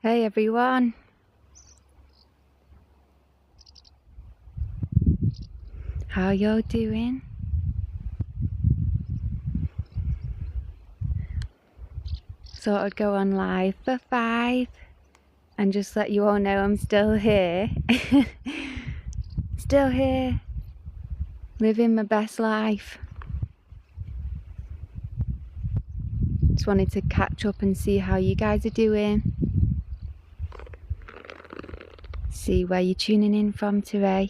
Hey everyone, how y'all doing? Thought I'd go on live for 5 and just let you all know I'm still here. Still here, living my best life. Just wanted to catch up and see how you guys are doing. See where you're tuning in from today.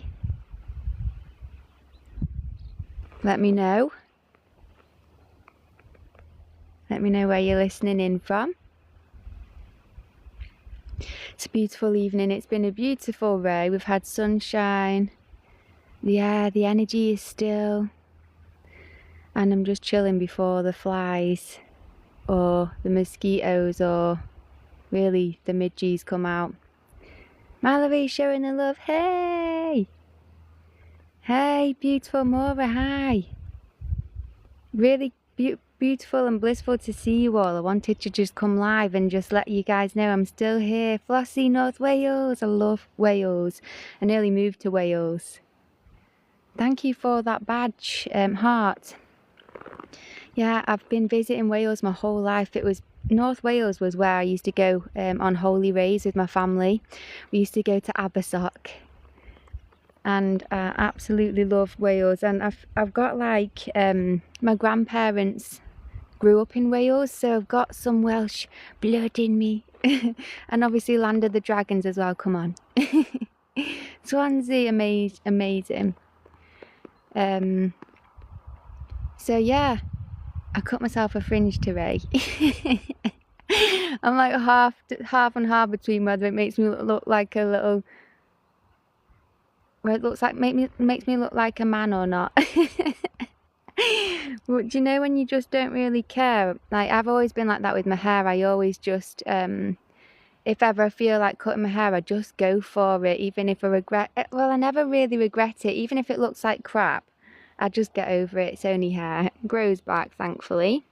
Let me know. Let me know where you're listening in from. It's a beautiful evening. It's been a beautiful day. We've had sunshine. The energy is still. And I'm just chilling before the flies or the mosquitoes or really the midges come out. Mallory showing the love. Hey! Hey, beautiful Maura, hi. Really beautiful and blissful to see you all. I wanted to just come live and just let you guys know I'm still here. Flossie, North Wales. I love Wales. I nearly moved to Wales. Thank you for that badge, heart. Yeah, I've been visiting Wales my whole life. North Wales was where I used to go on holy rays with my family. We used to go to Abersoch. And I absolutely love Wales, and I've got like my grandparents grew up in Wales, so I've got some Welsh blood in me. And obviously Land of the Dragons as well, come on. Swansea, amazing. So yeah, I cut myself a fringe today. I'm like half and half between whether it makes me look like a little, where it looks like makes me look like a man or not. But do you know when you just don't really care? Like, I've always been like that with my hair. I always just if ever I feel like cutting my hair, I just go for it, even if I regret it. Well, I never really regret it. Even if it looks like crap, I just get over it. It's only hair. It grows back, thankfully.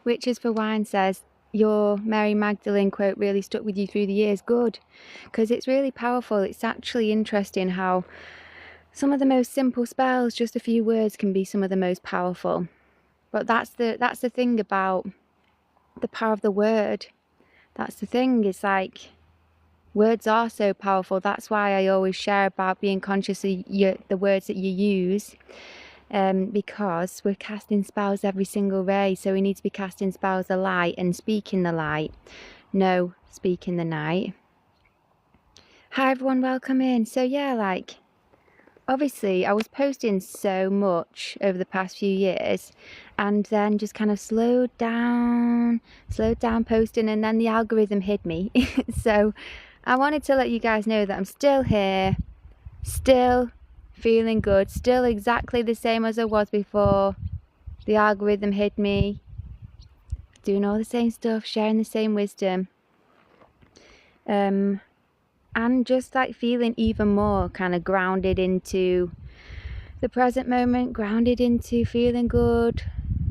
Witches for Wine says, your Mary Magdalene quote really stuck with you through the years. Good, because it's really powerful. It's actually interesting how some of the most simple spells, just a few words, can be some of the most powerful. But that's the thing about the power of the word. That's the thing. It's like, words are so powerful. That's why I always share about being conscious of the words that you use. Because we're casting spells every single day, so we need to be casting spells of light and speaking the light. No, speaking the night. Hi everyone, welcome in. So yeah, like, obviously I was posting so much over the past few years, and then just kind of slowed down posting, and then the algorithm hid me. So I wanted to let you guys know that I'm still here, still feeling good, still exactly the same as I was before the algorithm hid me, doing all the same stuff, sharing the same wisdom, and just like feeling even more kind of grounded into the present moment, grounded into feeling good,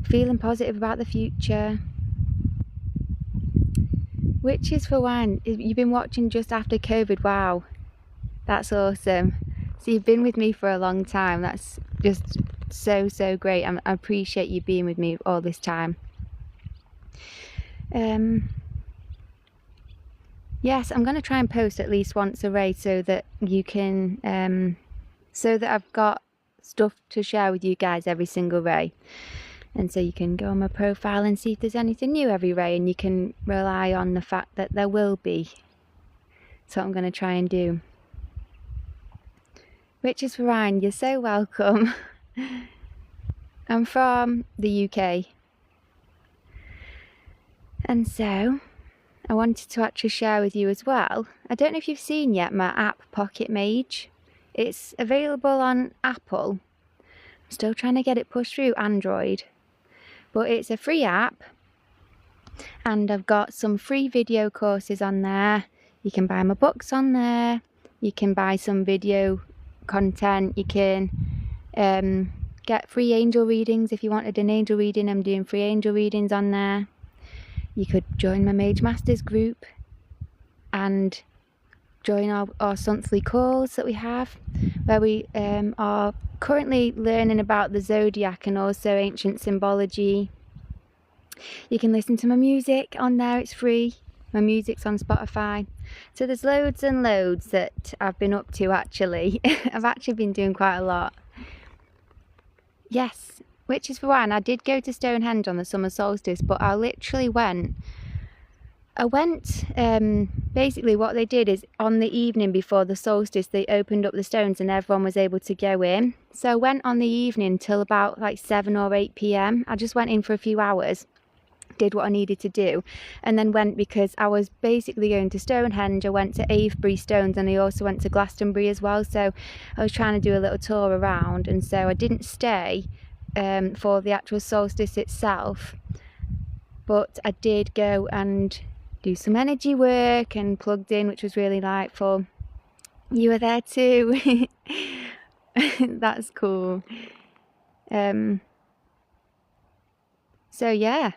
feeling positive about the future. Witches for Wine, you've been watching just after COVID. Wow, that's awesome. So you've been with me for a long time. That's just so great. I appreciate you being with me all this time. Yes, I'm going to try and post at least once a day so that you can, so that I've got stuff to share with you guys every single day. And so you can go on my profile and see if there's anything new every day, and you can rely on the fact that there will be. So I'm going to try and do. Witches for Wine, you're so welcome. I'm from the UK. And so I wanted to actually share with you as well. I don't know if you've seen yet my app, Pocket Mage. It's available on Apple. I'm still trying to get it pushed through Android. But it's a free app. And I've got some free video courses on there. You can buy my books on there. You can buy some video content. You can get free angel readings. If you wanted an angel reading, I'm doing free angel readings on there. You could join my Mage Masters group. and join our monthly calls that we have, where we are currently learning about the zodiac and also ancient symbology. You can listen to my music on there, it's free. My music's on Spotify. So there's loads and loads that I've been up to actually. I've actually been doing quite a lot. Yes, which is for one, I did go to Stonehenge on the summer solstice, but I literally went, basically what they did is on the evening before the solstice, they opened up the stones and everyone was able to go in. So I went on the evening till about like 7 or 8 p.m. I just went in for a few hours, did what I needed to do, and then went because I was basically going to Stonehenge. I went to Avebury Stones and I also went to Glastonbury as well, so I was trying to do a little tour around, and so I didn't stay for the actual solstice itself, but I did go and do some energy work and plugged in, which was really delightful. You were there too. That's cool. So yeah,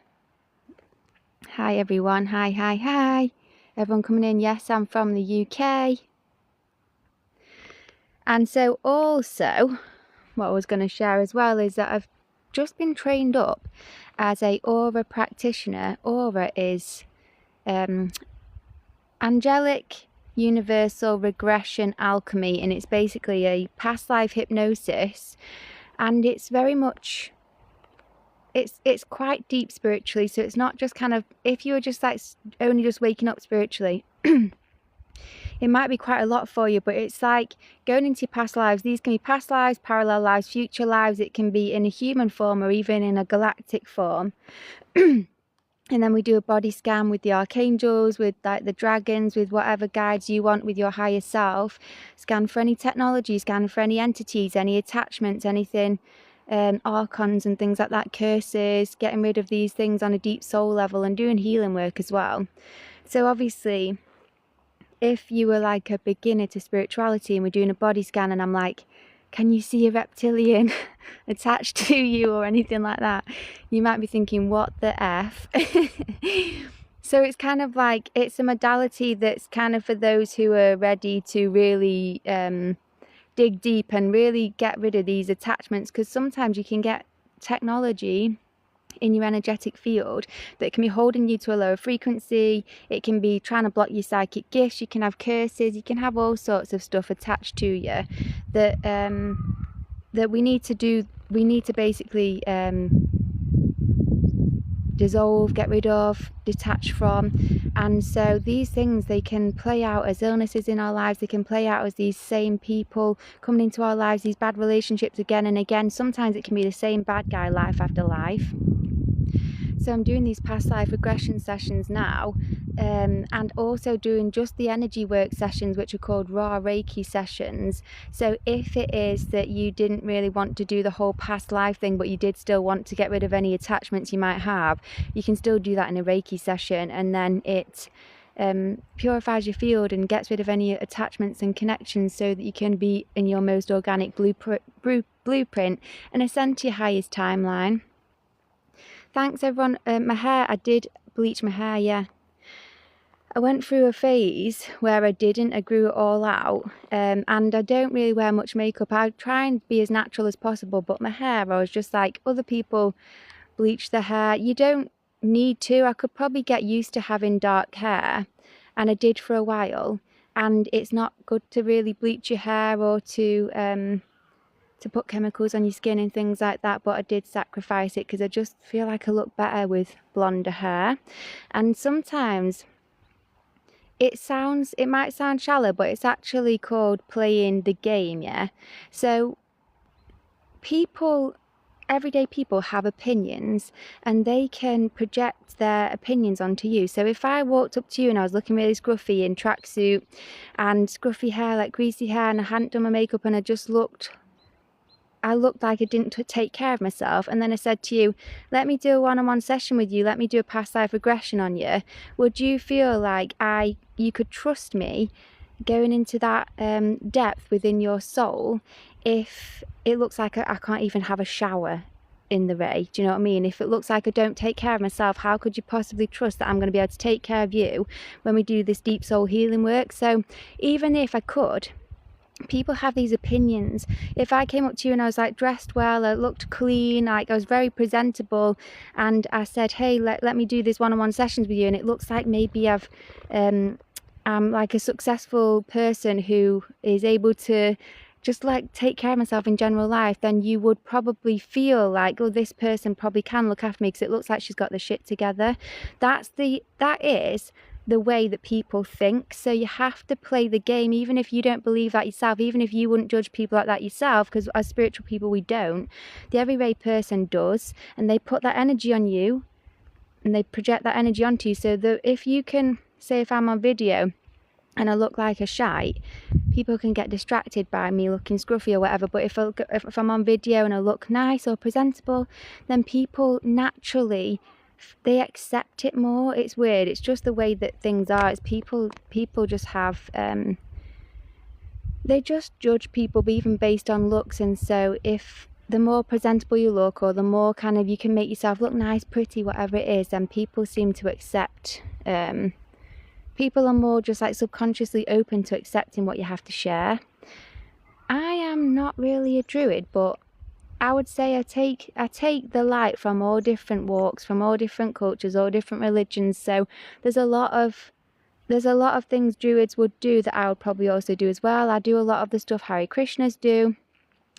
hi everyone, hi everyone coming in. Yes, I'm from the UK. And so also what I was going to share as well is that I've just been trained up as a aura practitioner. Aura is angelic universal regression alchemy, and it's basically a past life hypnosis, and it's very much, it's quite deep spiritually. So it's not just kind of, if you were just like only just waking up spiritually, it might be quite a lot for you, but it's like going into your past lives. These can be past lives, parallel lives, future lives. It can be in a human form or even in a galactic form. And then we do a body scan with the archangels, with like the dragons, with whatever guides you want, with your higher self. Scan for any technology, scan for any entities, any attachments, anything, archons and things like that, curses, getting rid of these things on a deep soul level, and doing healing work as well. So obviously, if you were like a beginner to spirituality and we're doing a body scan and I'm like, can you see a reptilian attached to you or anything like that, you might be thinking, what the F? So it's kind of like, it's a modality that's kind of for those who are ready to really dig deep and really get rid of these attachments, because sometimes you can get technology in your energetic field that can be holding you to a lower frequency. It can be trying to block your psychic gifts. You can have curses, you can have all sorts of stuff attached to you that that we need to basically dissolve, get rid of, detach from. And so these things, they can play out as illnesses in our lives. They can play out as these same people coming into our lives, these bad relationships again and again. Sometimes it can be the same bad guy life after life. So I'm doing these past life regression sessions now, and also doing just the energy work sessions, which are called raw Reiki sessions. So if it is that you didn't really want to do the whole past life thing, but you did still want to get rid of any attachments you might have, you can still do that in a Reiki session, and then it purifies your field and gets rid of any attachments and connections so that you can be in your most organic blueprint and ascend to your highest timeline. Thanks everyone. My hair, I did bleach my hair, yeah. I went through a phase where I didn't, I grew it all out, and I don't really wear much makeup. I try and be as natural as possible, but my hair, I was just like, other people bleach their hair. You don't need to. I could probably get used to having dark hair, and I did for a while, and it's not good to really bleach your hair or to put chemicals on your skin and things like that, but I did sacrifice it because I just feel like I look better with blonder hair. And sometimes it might sound shallow, but it's actually called playing the game, yeah? So everyday people have opinions, and they can project their opinions onto you. So if I walked up to you and I was looking really scruffy in tracksuit and scruffy hair, like greasy hair, and I hadn't done my makeup and I looked like I didn't take care of myself, and then I said to you, let me do a one-on-one session with you, let me do a past life regression on you, would you feel like you could trust me going into that depth within your soul if it looks like I can't even have a shower in the ray. Do you know what I mean? If it looks like I don't take care of myself, how could you possibly trust that I'm going to be able to take care of you when we do this deep soul healing work? So even if I could, people have these opinions. If I came up to you and I was like dressed well, I looked clean, like I was very presentable, and I said, hey, let me do this one-on-one sessions with you, and it looks like maybe I'm like a successful person who is able to just like take care of myself in general life, then you would probably feel like, oh, this person probably can look after me because it looks like she's got the shit together. That is the way that people think. So you have to play the game, even if you don't believe that yourself, even if you wouldn't judge people like that yourself, because as spiritual people we don't. The everyday person does, and they put that energy on you and they project that energy onto you. So that if you can say, if I'm on video and I look like a shite, people can get distracted by me looking scruffy or whatever. But if I'm on video and I look nice or presentable, then people naturally, they accept it more. It's weird. It's just the way that things are. It's people just have they just judge people even based on looks. And so if the more presentable you look, or the more kind of you can make yourself look nice, pretty, whatever it is, then people seem to accept. People are more just like subconsciously open to accepting what you have to share. I am not really a druid, but I would say I take the light from all different walks, from all different cultures, all different religions. So there's a lot of things druids would do that I would probably also do as well. I do a lot of the stuff Hare Krishnas do.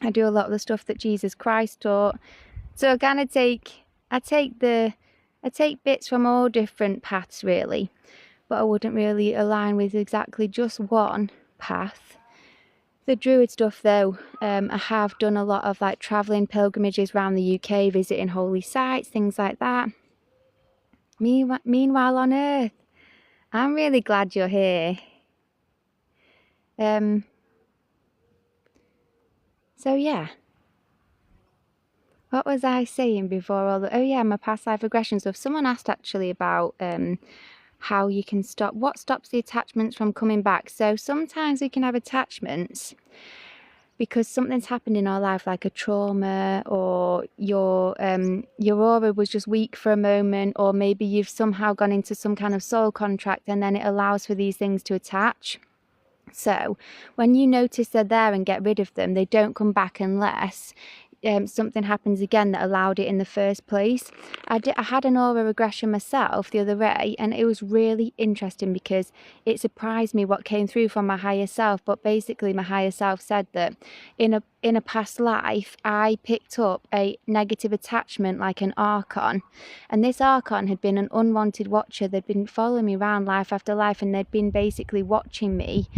I do a lot of the stuff that Jesus Christ taught. So again, I take bits from all different paths really, but I wouldn't really align with exactly just one path. The druid stuff though, I have done a lot of like travelling pilgrimages around the UK, visiting holy sites, things like that. Meanwhile on Earth, I'm really glad you're here. So yeah. What was I saying before all the... Oh yeah, my past life regression stuff. Someone asked actually about how you can stop... What stops the attachments from coming back? So sometimes we can have attachments because something's happened in our life, like a trauma, or your aura was just weak for a moment, or maybe you've somehow gone into some kind of soul contract, and then it allows for these things to attach. So when you notice they're there and get rid of them, they don't come back unless something happens again that allowed it in the first place. I had an aura regression myself the other day, and it was really interesting because it surprised me what came through from my higher self. But basically my higher self said that in a past life I picked up a negative attachment, like an archon, and this archon had been an unwanted watcher. They'd been following me around life after life, and they'd been basically watching me,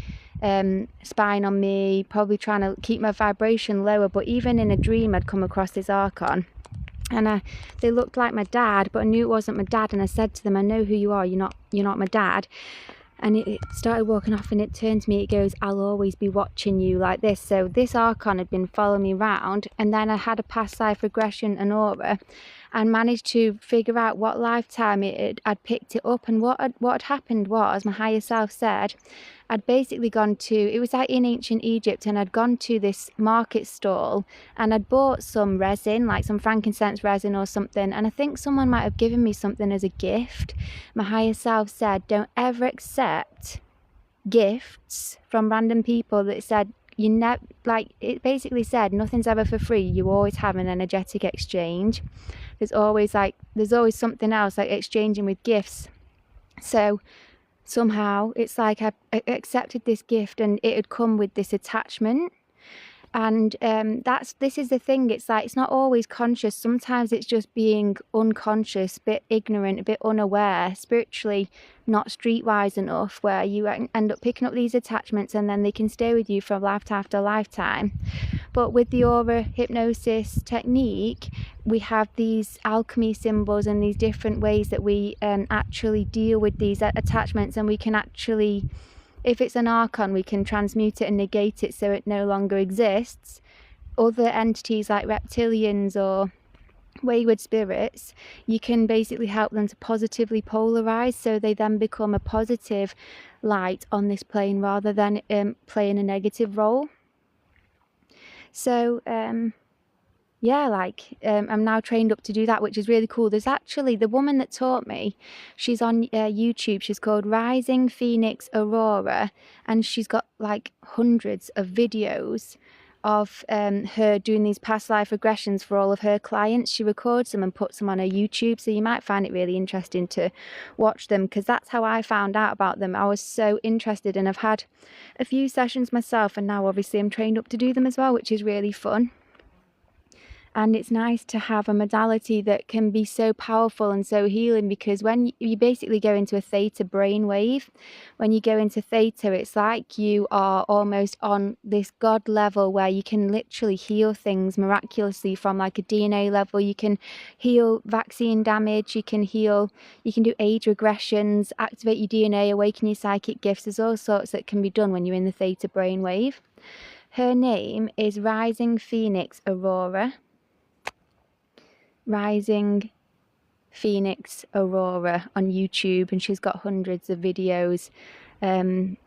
spying on me, probably trying to keep my vibration lower. But even in a dream I'd come across this archon, and they looked like my dad, but I knew it wasn't my dad. And I said to them, I know who you are, you're not my dad. And it started walking off, and it turned to me, it goes, I'll always be watching you, like this. So this archon had been following me around, and then I had a past life regression and aura, and managed to figure out what lifetime I'd picked it up. And what had happened was, my higher self said, I'd basically gone to, it was like in ancient Egypt, and I'd gone to this market stall and I'd bought some resin, like some frankincense resin or something, and I think someone might have given me something as a gift. My higher self said, don't ever accept gifts from random people. That said, you never, like, it basically said, nothing's ever for free, you always have an energetic exchange. There's always something else, like exchanging with gifts. So somehow it's like I accepted this gift, and it had come with this attachment. And this is the thing, it's like, it's not always conscious. Sometimes it's just being unconscious, a bit ignorant, a bit unaware, spiritually not streetwise enough, where you end up picking up these attachments, and then they can stay with you for lifetime after lifetime. But with the aura hypnosis technique, we have these alchemy symbols and these different ways that we actually deal with these attachments. And we can actually, if it's an archon, we can transmute it and negate it so it no longer exists. Other entities like reptilians or wayward spirits, you can basically help them to positively polarize, so they then become a positive light on this plane rather than playing a negative role. So yeah, like I'm now trained up to do that, which is really cool. There's actually the woman that taught me, she's on YouTube. She's called Rising Phoenix Aurora, and she's got like hundreds of videos of her doing these past life regressions for all of her clients. She records them and puts them on her YouTube, so you might find it really interesting to watch them, because that's how I found out about them. I was so interested, and I've had a few sessions myself, and now obviously I'm trained up to do them as well, which is really fun. And it's nice to have a modality that can be so powerful and so healing, because when you basically go into a theta brainwave, when you go into theta, it's like you are almost on this God level where you can literally heal things miraculously from like a DNA level. You can heal vaccine damage, you can do age regressions, activate your DNA, awaken your psychic gifts. There's all sorts that can be done when you're in the theta brainwave. Her name is Rising Phoenix Aurora. Rising Phoenix Aurora on YouTube, and she's got hundreds of videos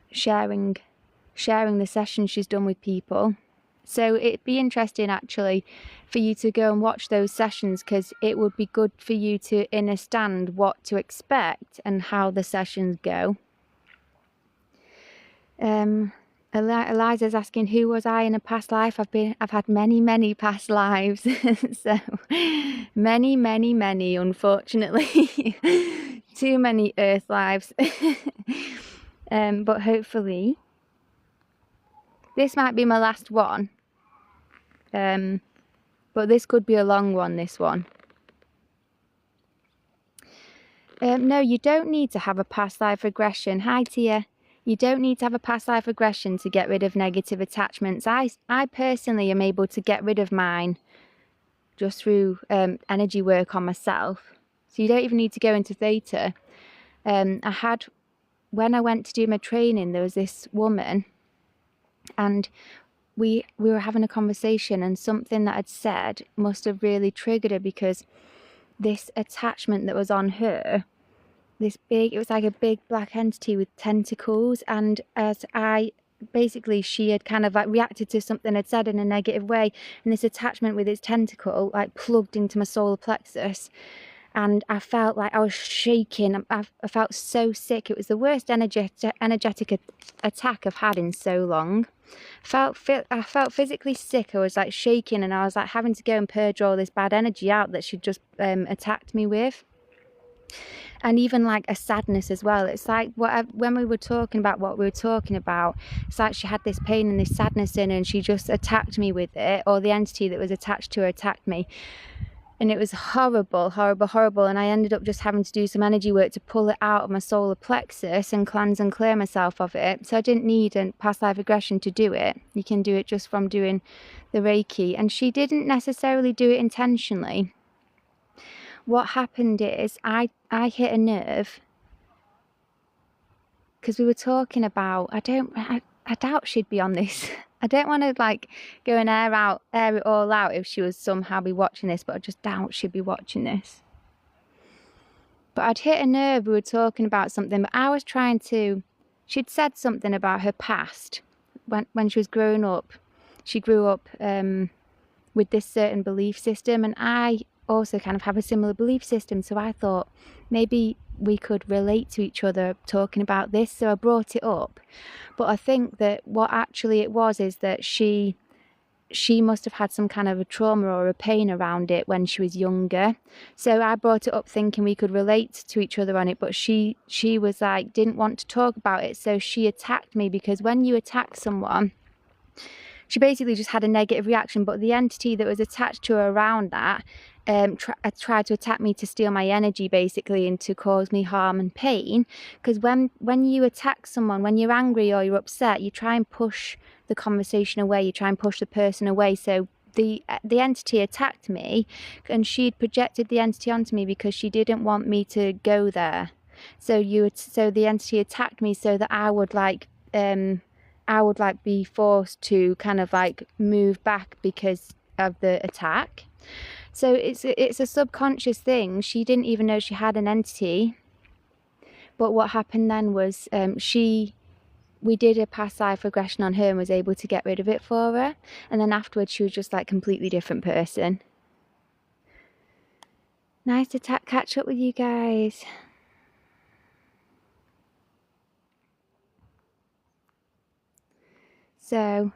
sharing the sessions she's done with people. So it'd be interesting actually for you to go and watch those sessions, because it would be good for you to understand what to expect and how the sessions go. Eliza's asking, who was I in a past life? I've had many past lives. So many, unfortunately. Too many earth lives. But hopefully this might be my last one. But this could be a long one, this one. No, you don't need to have a past life regression. Hi, Tia. You don't need to have a past life regression to get rid of negative attachments. I personally am able to get rid of mine just through energy work on myself. So you don't even need to go into theta. When I went to do my training, there was this woman, and we were having a conversation, and something that I'd said must have really triggered her, because this attachment that was on her, it was like a big black entity with tentacles, and she had kind of like reacted to something I'd said in a negative way, and this attachment with its tentacle like plugged into my solar plexus, and I felt like I was shaking. I felt so sick. It was the worst energetic attack I've had in so long. I felt physically sick. I was like shaking, and I was like having to go and purge all this bad energy out that she'd just attacked me with. And even like a sadness as well. It's like when we were talking about what we were talking about, it's like she had this pain and this sadness in her, and she just attacked me with it, or the entity that was attached to her attacked me. And it was horrible. And I ended up just having to do some energy work to pull it out of my solar plexus and cleanse and clear myself of it. So I didn't need a past life regression to do it. You can do it just from doing the Reiki. And she didn't necessarily do it intentionally. What happened is I hit a nerve, because we were talking about, I doubt she'd be on this. I don't want to like go and air it all out if she was somehow be watching this, but I just doubt she'd be watching this. But I'd hit a nerve. We were talking about something, but I was she'd said something about her past when she was growing up. She grew up with this certain belief system, and I also kind of have a similar belief system, so I thought maybe we could relate to each other talking about this, so I brought it up. But I think that what actually it was is that she must have had some kind of a trauma or a pain around it when she was younger. So I brought it up thinking we could relate to each other on it, but she was like, didn't want to talk about it, so she attacked me, because when you attack someone, she basically just had a negative reaction, but the entity that was attached to her around that tried to attack me to steal my energy, basically, and to cause me harm and pain. Because when you attack someone, when you're angry or you're upset, you try and push the conversation away, you try and push the person away. So the entity attacked me, and she'd projected the entity onto me because she didn't want me to go there. So the entity attacked me so that I would be forced to kind of like move back because of the attack. So it's a subconscious thing. She didn't even know she had an entity. But what happened then was we did a past life regression on her and was able to get rid of it for her. And then afterwards she was just like a completely different person. Nice to catch up with you guys. So,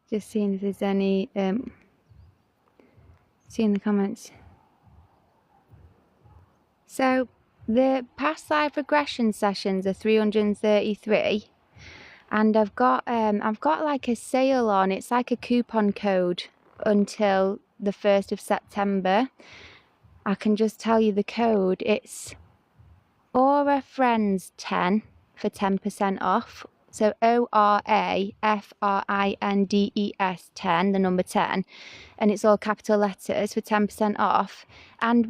just seeing if there's any, seeing the comments. So, the past life regression sessions are 333, and I've got like a sale on. It's like a coupon code until the 1st of September. I can just tell you the code. It's Aura Friends 10 for 10% off. So ORAFRINDES 10, the number 10, and it's all capital letters for 10% off. And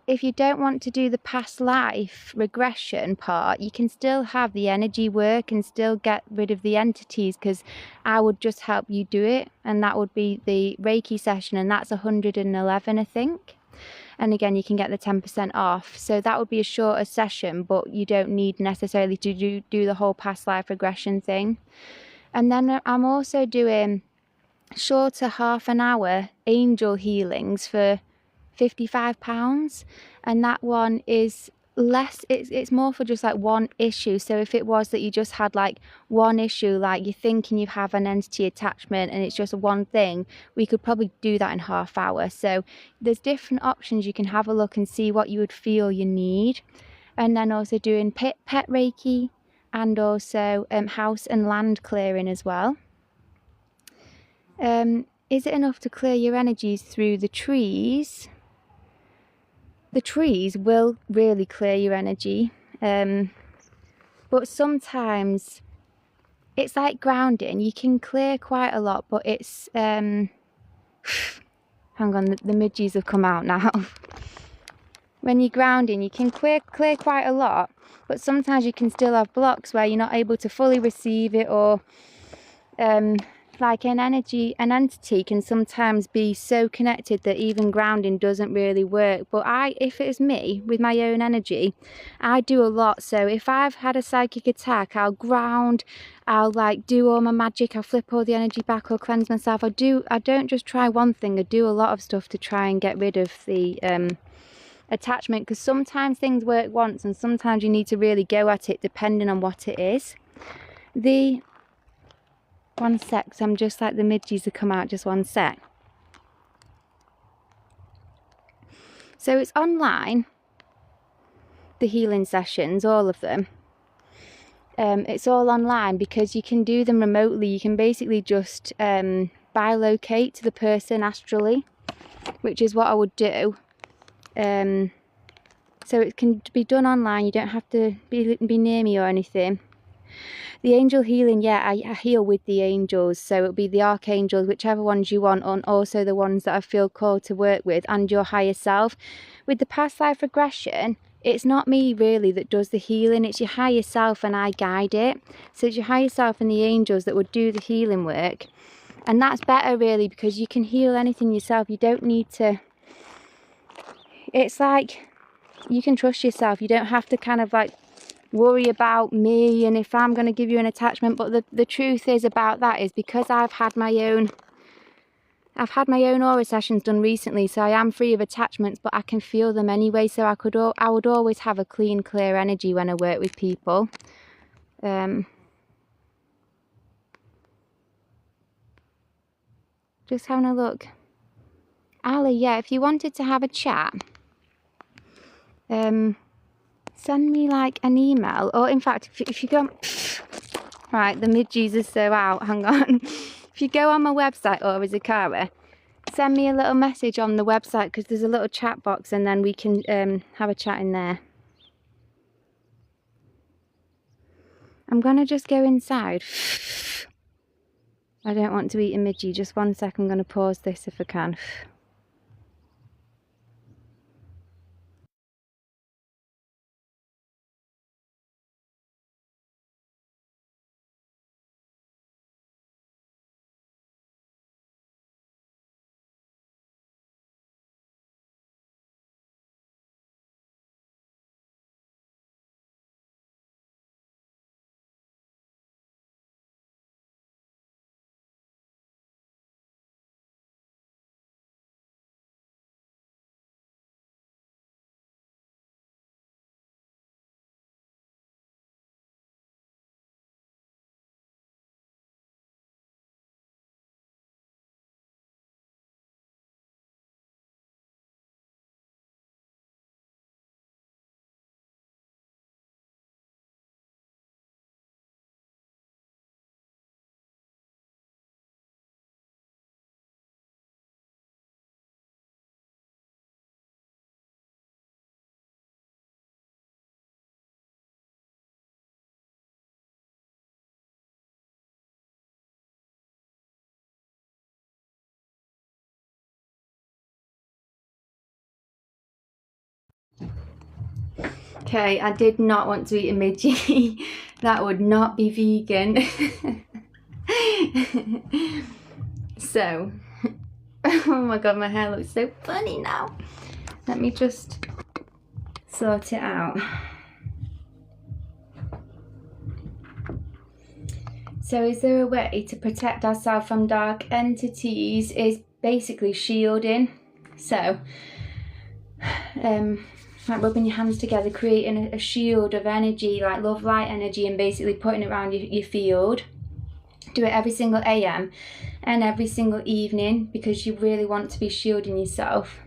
if you don't want to do the past life regression part, you can still have the energy work and still get rid of the entities, because I would just help you do it, and that would be the Reiki session, and that's 111, I think. And again, you can get the 10% off. So that would be a shorter session, but you don't need necessarily to do the whole past life regression thing. And then I'm also doing shorter half an hour angel healings for £55, and that one is less, it's more for just like one issue. So if it was that you just had like one issue, like you're thinking you have an entity attachment and it's just one thing, we could probably do that in half hour. So there's different options. You can have a look and see what you would feel you need. And then also doing pet Reiki, and also house and land clearing as well. Is it enough to clear your energies through the trees? The trees will really clear your energy, but sometimes it's like grounding. You can clear quite a lot, but it's hang on, the midges have come out now. When you're grounding, you can clear quite a lot, but sometimes you can still have blocks where you're not able to fully receive it, or like an entity can sometimes be so connected that even grounding doesn't really work. But if it's me with my own energy, I do a lot. So if I've had a psychic attack, I'll ground, I'll like do all my magic, I'll flip all the energy back or cleanse myself. I don't just try one thing, I do a lot of stuff to try and get rid of the attachment, because sometimes things work once and sometimes you need to really go at it depending on what it is. One sec, so I'm just like the midges have come out, just one sec. So it's online, the healing sessions, all of them. It's all online because you can do them remotely. You can basically just bilocate to the person astrally, which is what I would do. So it can be done online. You don't have to be near me or anything. The angel healing, yeah, I heal with the angels, so it'll be the archangels, whichever ones you want, and also the ones that I feel called to work with, and your higher self. With the past life regression, it's not me really that does the healing, it's your higher self, and I guide it. So it's your higher self and the angels that would do the healing work, and that's better really, because you can heal anything yourself. You don't need to, it's like you can trust yourself. You don't have to kind of like worry about me and if I'm going to give you an attachment. But the truth is about that is because I've had my own aura sessions done recently, so I am free of attachments, but I can feel them anyway. So I would always have a clean, clear energy when I work with people. Just having a look. Ali, yeah, if you wanted to have a chat, send me like an email, or in fact, if you go, right, the midges are so out, hang on. If you go on my website, or Zakara, send me a little message on the website, because there's a little chat box, and then we can have a chat in there. I'm gonna just go inside. I don't want to eat a midgie. Just one sec, I'm gonna pause this if I can. Okay, I did not want to eat a midgie. That would not be vegan. So, oh my god, my hair looks so funny now. Let me just sort it out. So is there a way to protect ourselves from dark entities? Is basically shielding. So, like rubbing your hands together, creating a shield of energy, like love light energy, and basically putting it around your field. Do it every single AM and every single evening, because you really want to be shielding yourself.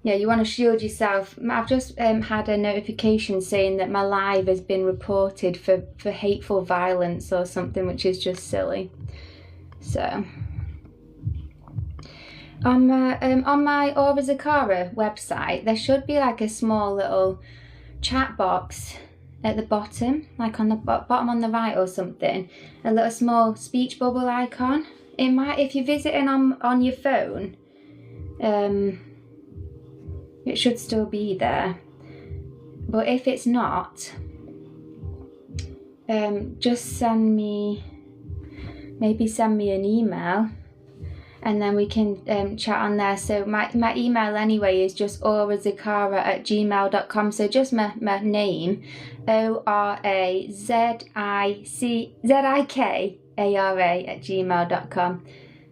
Yeah, you want to shield yourself. I've just had a notification saying that my live has been reported for hateful violence or something, which is just silly. So, on my Aura Zakara website, there should be like a small little chat box at the bottom, like on the bottom on the right or something, a little small speech bubble icon. It might, if you're visiting on your phone, it should still be there. But if it's not, just send me an email, and then we can chat on there. So my email anyway is just aurazikara@gmail.com. So just my name, ORAZIKARA@gmail.com.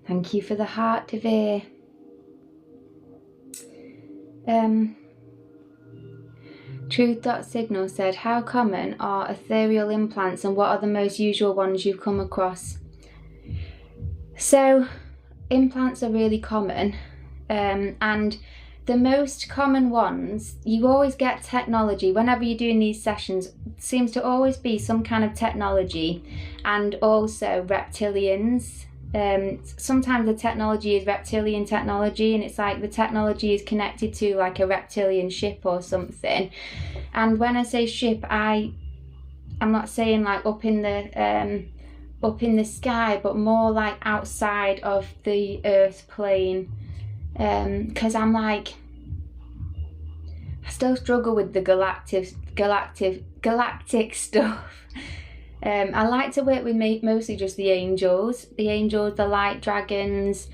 Thank you for the heart, Devere. Truth.signal said, how common are ethereal implants and what are the most usual ones you've come across? So implants are really common, and the most common ones, you always get technology. Whenever you're doing these sessions, it seems to always be some kind of technology, and also reptilians. Sometimes the technology is reptilian technology, and it's like the technology is connected to like a reptilian ship or something. And when I say ship, I'm not saying like up in the sky, but more like outside of the earth plane, because I'm like, I still struggle with the galactic stuff. I like to work with mostly just the angels, the light dragons,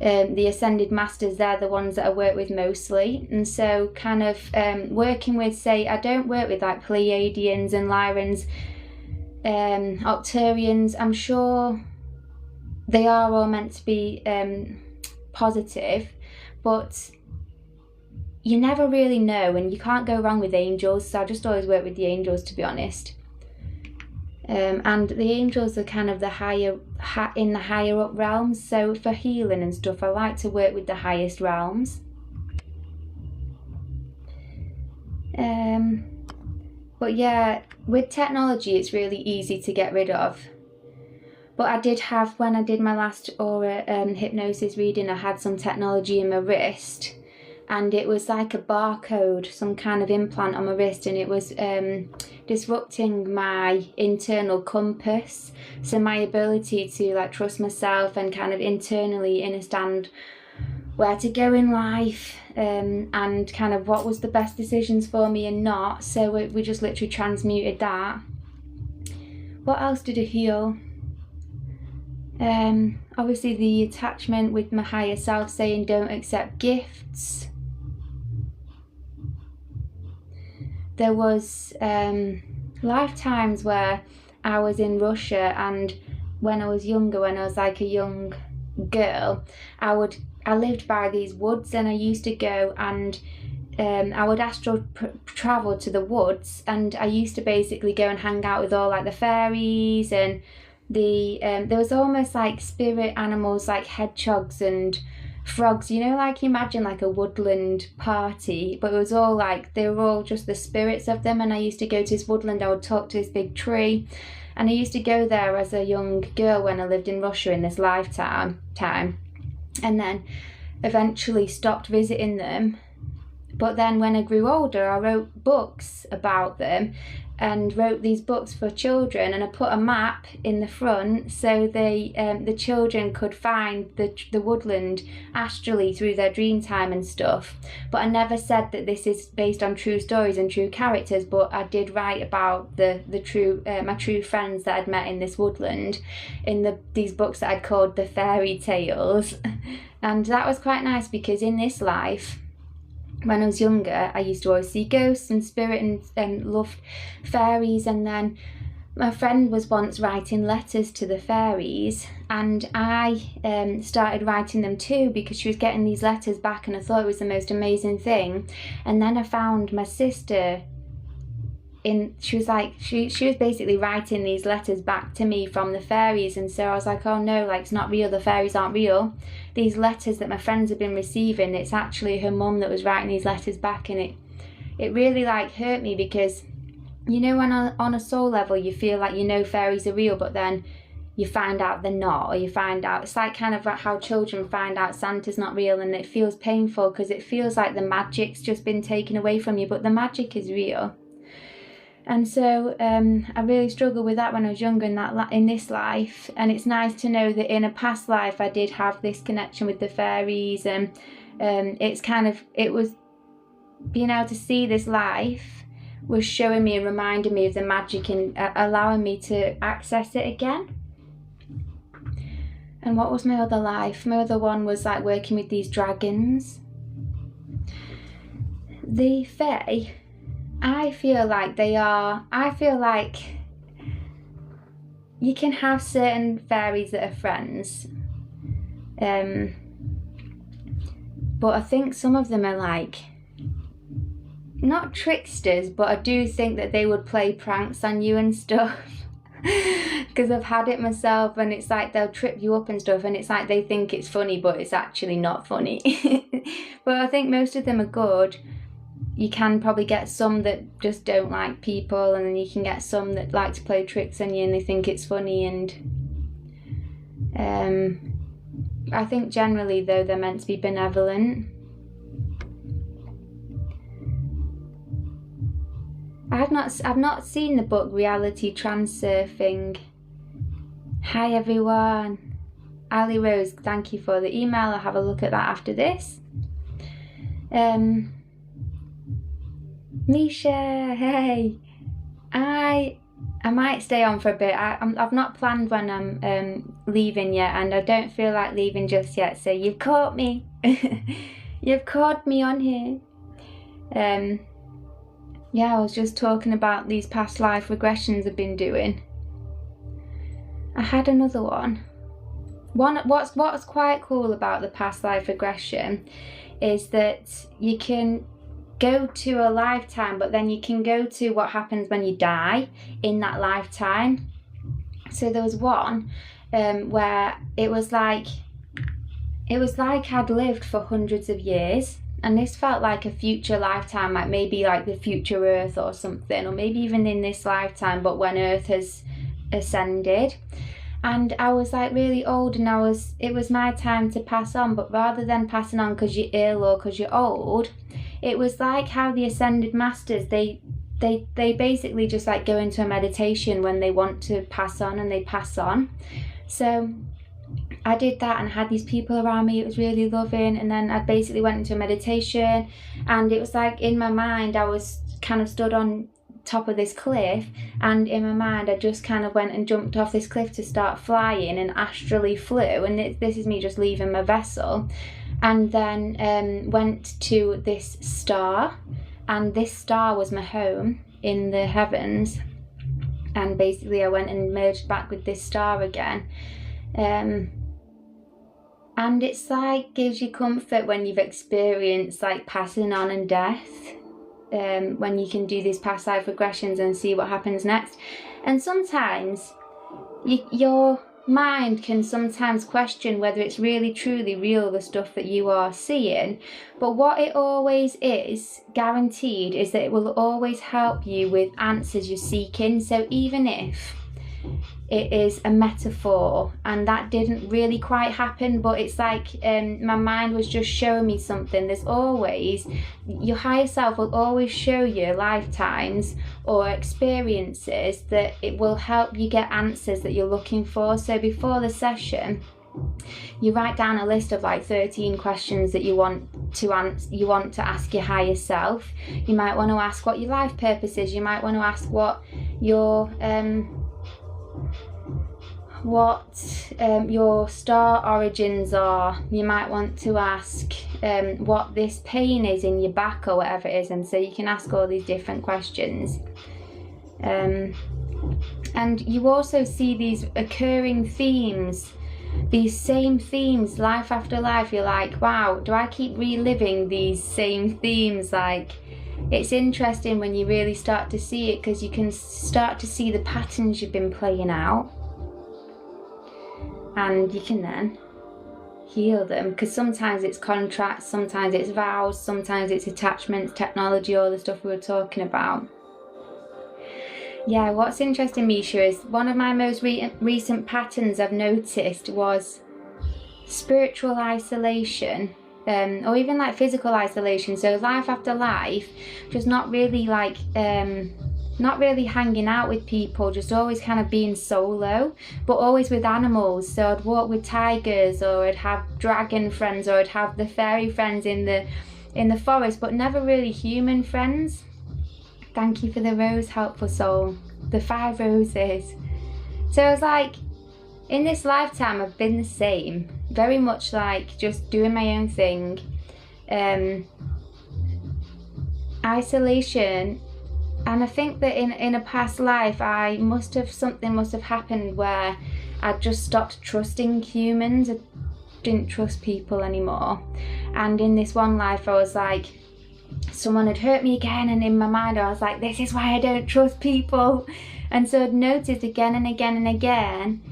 the ascended masters. They're the ones that I work with mostly. And so kind of working with, say, I don't work with like Pleiadians and Lyrans, Octarians. I'm sure they are all meant to be positive, but you never really know, and you can't go wrong with angels. So I just always work with the angels, to be honest. And the angels are kind of the higher up realms. So for healing and stuff, I like to work with the highest realms. But yeah, with technology, it's really easy to get rid of. But I did have, when I did my last aura hypnosis reading, I had some technology in my wrist, and it was like a barcode, some kind of implant on my wrist, and it was disrupting my internal compass, so my ability to like trust myself and kind of internally understand where to go in life, and kind of what was the best decisions for me and not. So we just literally transmuted that. What else did I heal? Obviously the attachment with my higher self, saying don't accept gifts. There was lifetimes where I was in Russia, and when I was younger, when I was like a young girl, I lived by these woods, and I used to go and I would astral travel to the woods, and I used to basically go and hang out with all like the fairies, and there was almost like spirit animals like hedgehogs and frogs, you know, like imagine like a woodland party, but it was all like, they were all just the spirits of them. And I used to go to this woodland, I would talk to this big tree, and I used to go there as a young girl when I lived in Russia in this lifetime, and then eventually stopped visiting them But then when I grew older, I wrote books about them and wrote these books for children, and I put a map in the front so the children could find the woodland astrally through their dream time and stuff. But I never said that this is based on true stories and true characters, but I did write about the true my true friends that I'd met in this woodland in these books that I'd called the fairy tales. And that was quite nice, because in this life, when I was younger, I used to always see ghosts and spirit and loved fairies. And then my friend was once writing letters to the fairies, and I started writing them too, because she was getting these letters back, and I thought it was the most amazing thing. And then I found my sister she was basically writing these letters back to me from the fairies, and so I was like, oh no, like, it's not real, the fairies aren't real. These letters that my friends have been receiving, it's actually her mum that was writing these letters back. And it really like hurt me, because you know, when on a soul level you feel like you know fairies are real, but then you find out they're not, or you find out, it's like kind of like how children find out Santa's not real, and it feels painful because it feels like the magic's just been taken away from you, but the magic is real. And so I really struggled with that when I was younger in this life. And it's nice to know that in a past life I did have this connection with the fairies, and it was being able to see this life was showing me and reminding me of the magic, and allowing me to access it again. And what was my other life? My other one was like working with these dragons. The Fae, I feel like you can have certain fairies that are friends, but I think some of them are like, not tricksters, but I do think that they would play pranks on you and stuff. Because I've had it myself, and it's like they'll trip you up and stuff, and it's like they think it's funny, but it's actually not funny. But I think most of them are good. You can probably get some that just don't like people, and then you can get some that like to play tricks on you and they think it's funny. And I think generally though they're meant to be benevolent. I've not seen the book Reality Transurfing. Hi everyone. Ali Rose, thank you for the email. I'll have a look at that after this. Misha, hey. I might stay on for a bit. I've not planned when I'm leaving yet, and I don't feel like leaving just yet, so you've caught me. You've caught me on here. Yeah, I was just talking about these past life regressions I've been doing. I had another one. What's quite cool about the past life regression is that you can go to a lifetime, but then you can go to what happens when you die in that lifetime. So there was one where it was like I'd lived for hundreds of years, and this felt like a future lifetime, like maybe like the future Earth or something, or maybe even in this lifetime, but when Earth has ascended. And I was like really old, and it was my time to pass on, but rather than passing on because you're ill or because you're old, it was like how the ascended masters, they basically just like go into a meditation when they want to pass on, and they pass on. So I did that and had these people around me. It was really loving. And then I basically went into a meditation, and it was like in my mind I was kind of stood on top of this cliff, and in my mind I just kind of went and jumped off this cliff to start flying and astrally flew. And this is me just leaving my vessel, and then went to this star, and this star was my home in the heavens. And basically I went and merged back with this star again. And it's like gives you comfort when you've experienced like passing on and death, when you can do these past life regressions and see what happens next. And sometimes your mind can sometimes question whether it's really truly real, the stuff that you are seeing, but what it always is guaranteed is that it will always help you with answers you're seeking. So even if it is a metaphor, and that didn't really quite happen, but it's like my mind was just showing me something. There's always, your higher self will always show you lifetimes or experiences that it will help you get answers that you're looking for. So before the session, you write down a list of like 13 questions that you want to ask your higher self. You might want to ask what your life purpose is. You might want to ask what your star origins are. You might want to ask what this pain is in your back or whatever it is, and so you can ask all these different questions. And you also see these recurring themes, these same themes, life after life. You're like, wow, do I keep reliving these same themes? Like, it's interesting when you really start to see it, because you can start to see the patterns you've been playing out, and you can then heal them, because sometimes it's contracts, sometimes it's vows, sometimes it's attachments, technology, all the stuff we were talking about. Yeah, what's interesting, Misha, is one of my most recent patterns I've noticed was spiritual isolation, or even like physical isolation. So life after life, just not really like, not really hanging out with people, just always kind of being solo, but always with animals. So I'd walk with tigers, or I'd have dragon friends, or I'd have the fairy friends in the forest, but never really human friends. Thank you for the rose, helpful soul. The 5 roses. So I was like, in this lifetime I've been the same, very much like just doing my own thing. Isolation. And I think that in a past life something must have happened where I just stopped trusting humans. I didn't trust people anymore. And in this one life I was like, someone had hurt me again, and in my mind I was like, this is why I don't trust people. And so I'd noticed again and again and again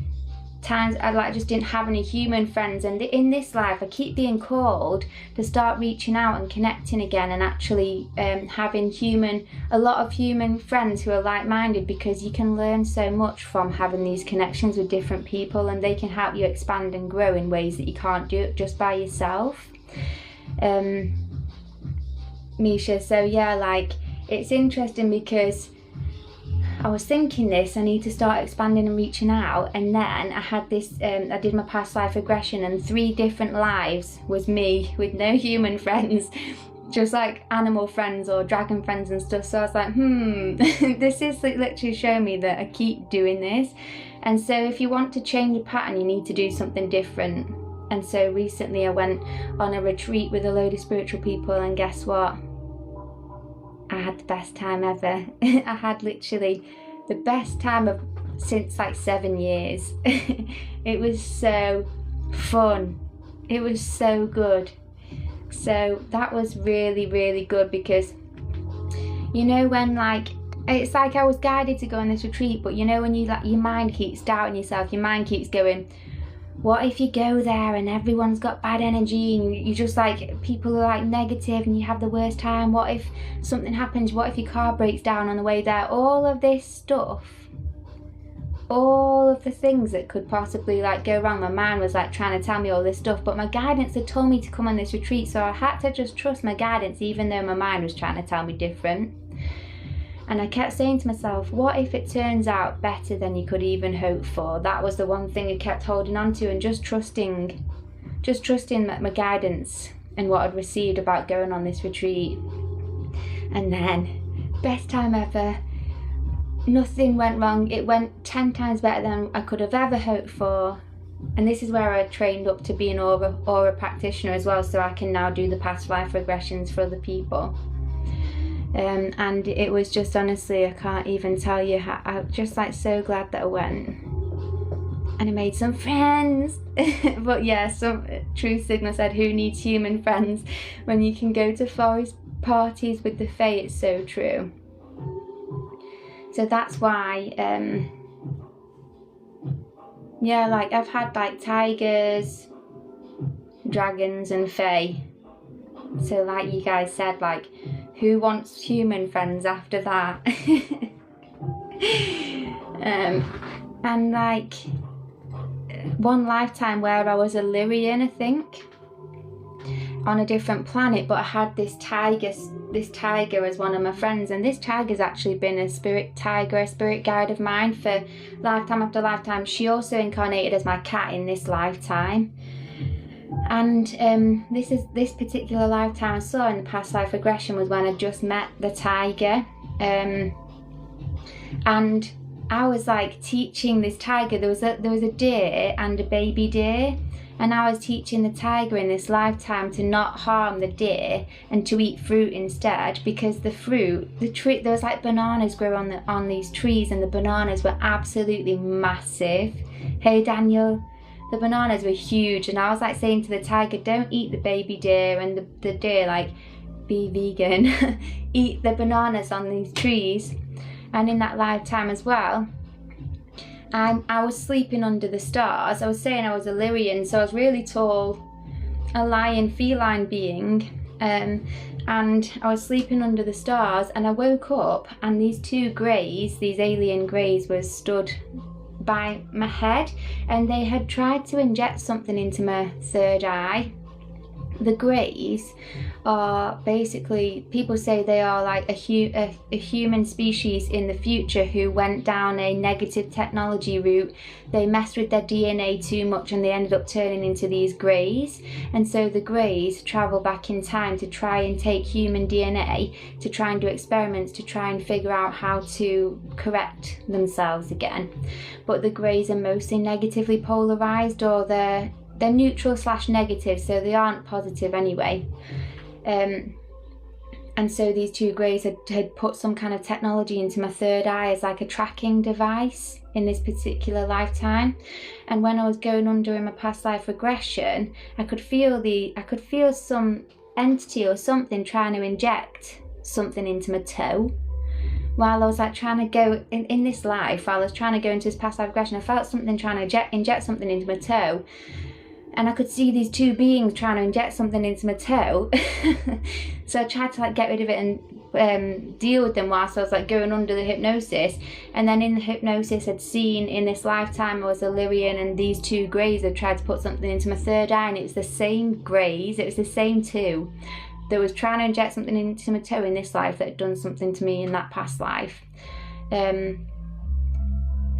times I like just didn't have any human friends. And in this life I keep being called to start reaching out and connecting again, and actually having a lot of human friends who are like-minded, because you can learn so much from having these connections with different people, and they can help you expand and grow in ways that you can't do it just by yourself. Misha, so yeah, like, it's interesting because I was thinking this, I need to start expanding and reaching out, and then I had this, I did my past life regression, and 3 different lives was me with no human friends, just like animal friends or dragon friends and stuff. So I was like, this is literally showing me that I keep doing this. And so if you want to change a pattern, you need to do something different. And so recently I went on a retreat with a load of spiritual people, and guess what? I had the best time ever. I had literally the best time since like 7 years. It was so fun. It was so good. So that was really, really good, because you know when like, it's like I was guided to go on this retreat, but you know when you like, your mind keeps doubting yourself, your mind keeps going, what if you go there and everyone's got bad energy, and you just like, people are like negative and you have the worst time? What if something happens? What if your car breaks down on the way there? All of this stuff, all of the things that could possibly like go wrong, my mind was like trying to tell me all this stuff, but my guidance had told me to come on this retreat, so I had to just trust my guidance, even though my mind was trying to tell me different. And I kept saying to myself, what if it turns out better than you could even hope for? That was the one thing I kept holding on to, and just trusting my guidance and what I'd received about going on this retreat. And then, best time ever. Nothing went wrong. It went 10 times better than I could have ever hoped for. And this is where I trained up to be an aura practitioner as well, so I can now do the past life regressions for other people. And it was just, honestly, I can't even tell you how, I'm just like so glad that I went. And I made some friends. But yeah, some Truth Signal said, who needs human friends when you can go to forest parties with the Fae? It's so true. So that's why, yeah, like I've had like tigers, dragons and Fae. So like you guys said, like, who wants human friends after that? and like one lifetime where I was a Lyrian, I think, on a different planet, but I had this tiger as one of my friends, and this tiger's actually been a spirit guide of mine for lifetime after lifetime. She also incarnated as my cat in this lifetime, and this particular lifetime I saw in the past life regression was when I just met the tiger, and I was like teaching this tiger. There was a deer and a baby deer, and I was teaching the tiger in this lifetime to not harm the deer and to eat fruit instead, because the tree, there was like bananas grow on these trees, and the bananas were absolutely massive. Hey Daniel, the bananas were huge, and I was like saying to the tiger, don't eat the baby deer, and the deer like, be vegan, eat the bananas on these trees. And in that lifetime as well, I was sleeping under the stars. I was saying I was a Lyrian, so I was really tall, a lion feline being, and I was sleeping under the stars, and I woke up and these two greys, these alien greys, were stood by my head, and they had tried to inject something into my third eye. The greys are basically, people say they are like a human species in the future who went down a negative technology route. They messed with their DNA too much and they ended up turning into these greys, and so the greys travel back in time to try and take human DNA, to try and do experiments to try and figure out how to correct themselves again. But the greys are mostly negatively polarized, or they're neutral / negative, so they aren't positive anyway. And so these two greys had put some kind of technology into my third eye as like a tracking device in this particular lifetime. And when I was going under in my past life regression, I could feel some entity or something trying to inject something into my toe. While I was like trying to go in this life, while I was trying to go into this past life regression, I felt something trying to inject something into my toe. And I could see these two beings trying to inject something into my toe. So I tried to like get rid of it and deal with them whilst I was like going under the hypnosis. And then in the hypnosis I'd seen in this lifetime I was a Lyrian, and these two greys had tried to put something into my third eye, and it was the same greys, it was the same two that was trying to inject something into my toe in this life that had done something to me in that past life.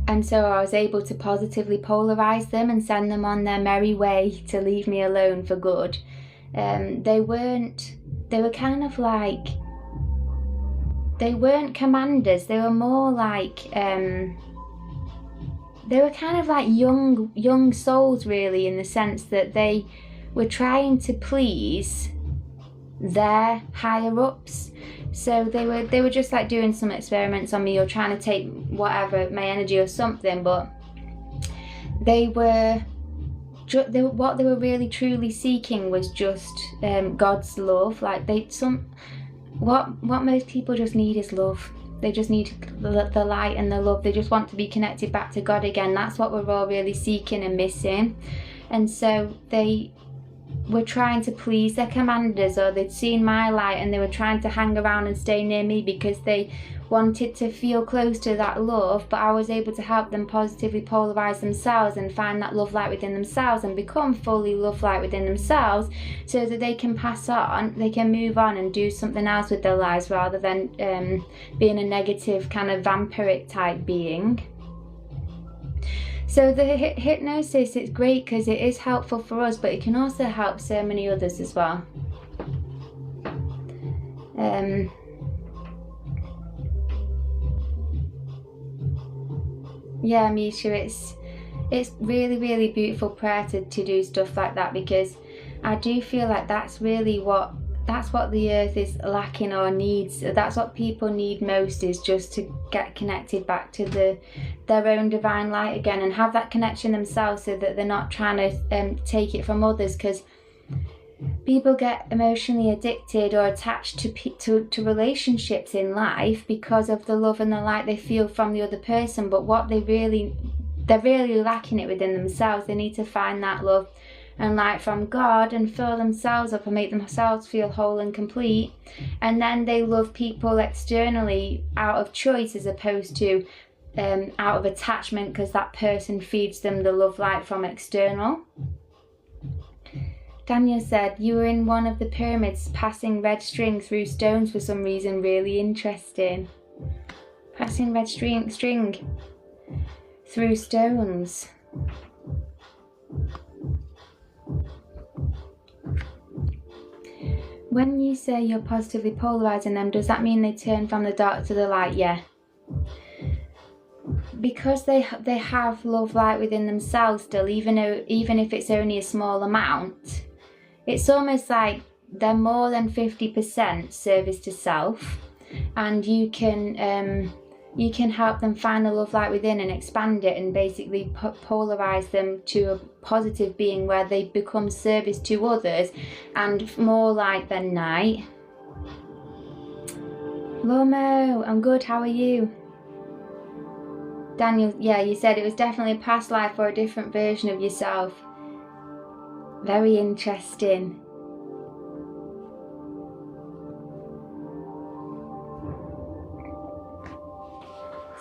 And so I was able to positively polarize them and send them on their merry way to leave me alone for good. They were kind of like, they weren't commanders, they were more like, they were kind of like young souls really, in the sense that they were trying to please their higher ups. So they were just like doing some experiments on me, or trying to take whatever, my energy or something, but what they were really truly seeking was just God's love. Like what most people just need is love. They just need the light and the love. They just want to be connected back to God again. That's what we're all really seeking and missing. And so they were trying to please their commanders, or they'd seen my light and they were trying to hang around and stay near me because they wanted to feel close to that love. But I was able to help them positively polarize themselves and find that love light within themselves and become fully love light within themselves, so that they can pass on, they can move on and do something else with their lives, rather than being a negative kind of vampiric type being. So the hypnosis, it's great because it is helpful for us, but it can also help so many others as well. Yeah, Misha, it's really, really beautiful prayer to do stuff like that, because I do feel like that's really what the earth is lacking or needs. That's what people need most, is just to get connected back to their own divine light again, and have that connection themselves, so that they're not trying to take it from others. Because people get emotionally addicted or attached to relationships in life because of the love and the light they feel from the other person, but they're really lacking it within themselves. They need to find that love and light from God and fill themselves up and make themselves feel whole and complete, and then they love people externally out of choice, as opposed to out of attachment because that person feeds them the love light from external. Daniel said, you were in one of the pyramids passing red string through stones for some reason. Really interesting. Passing red string through stones. When you say you're positively polarizing them, does that mean they turn from the dark to the light? Yeah. Because they have love light within themselves still, even if it's only a small amount. It's almost like they're more than 50% service to self, and you can help them find the love light within and expand it and basically polarize them to a positive being where they become service to others and more light than night. Lomo, I'm good, how are you? Daniel, yeah, you said it was definitely a past life or a different version of yourself. Very interesting.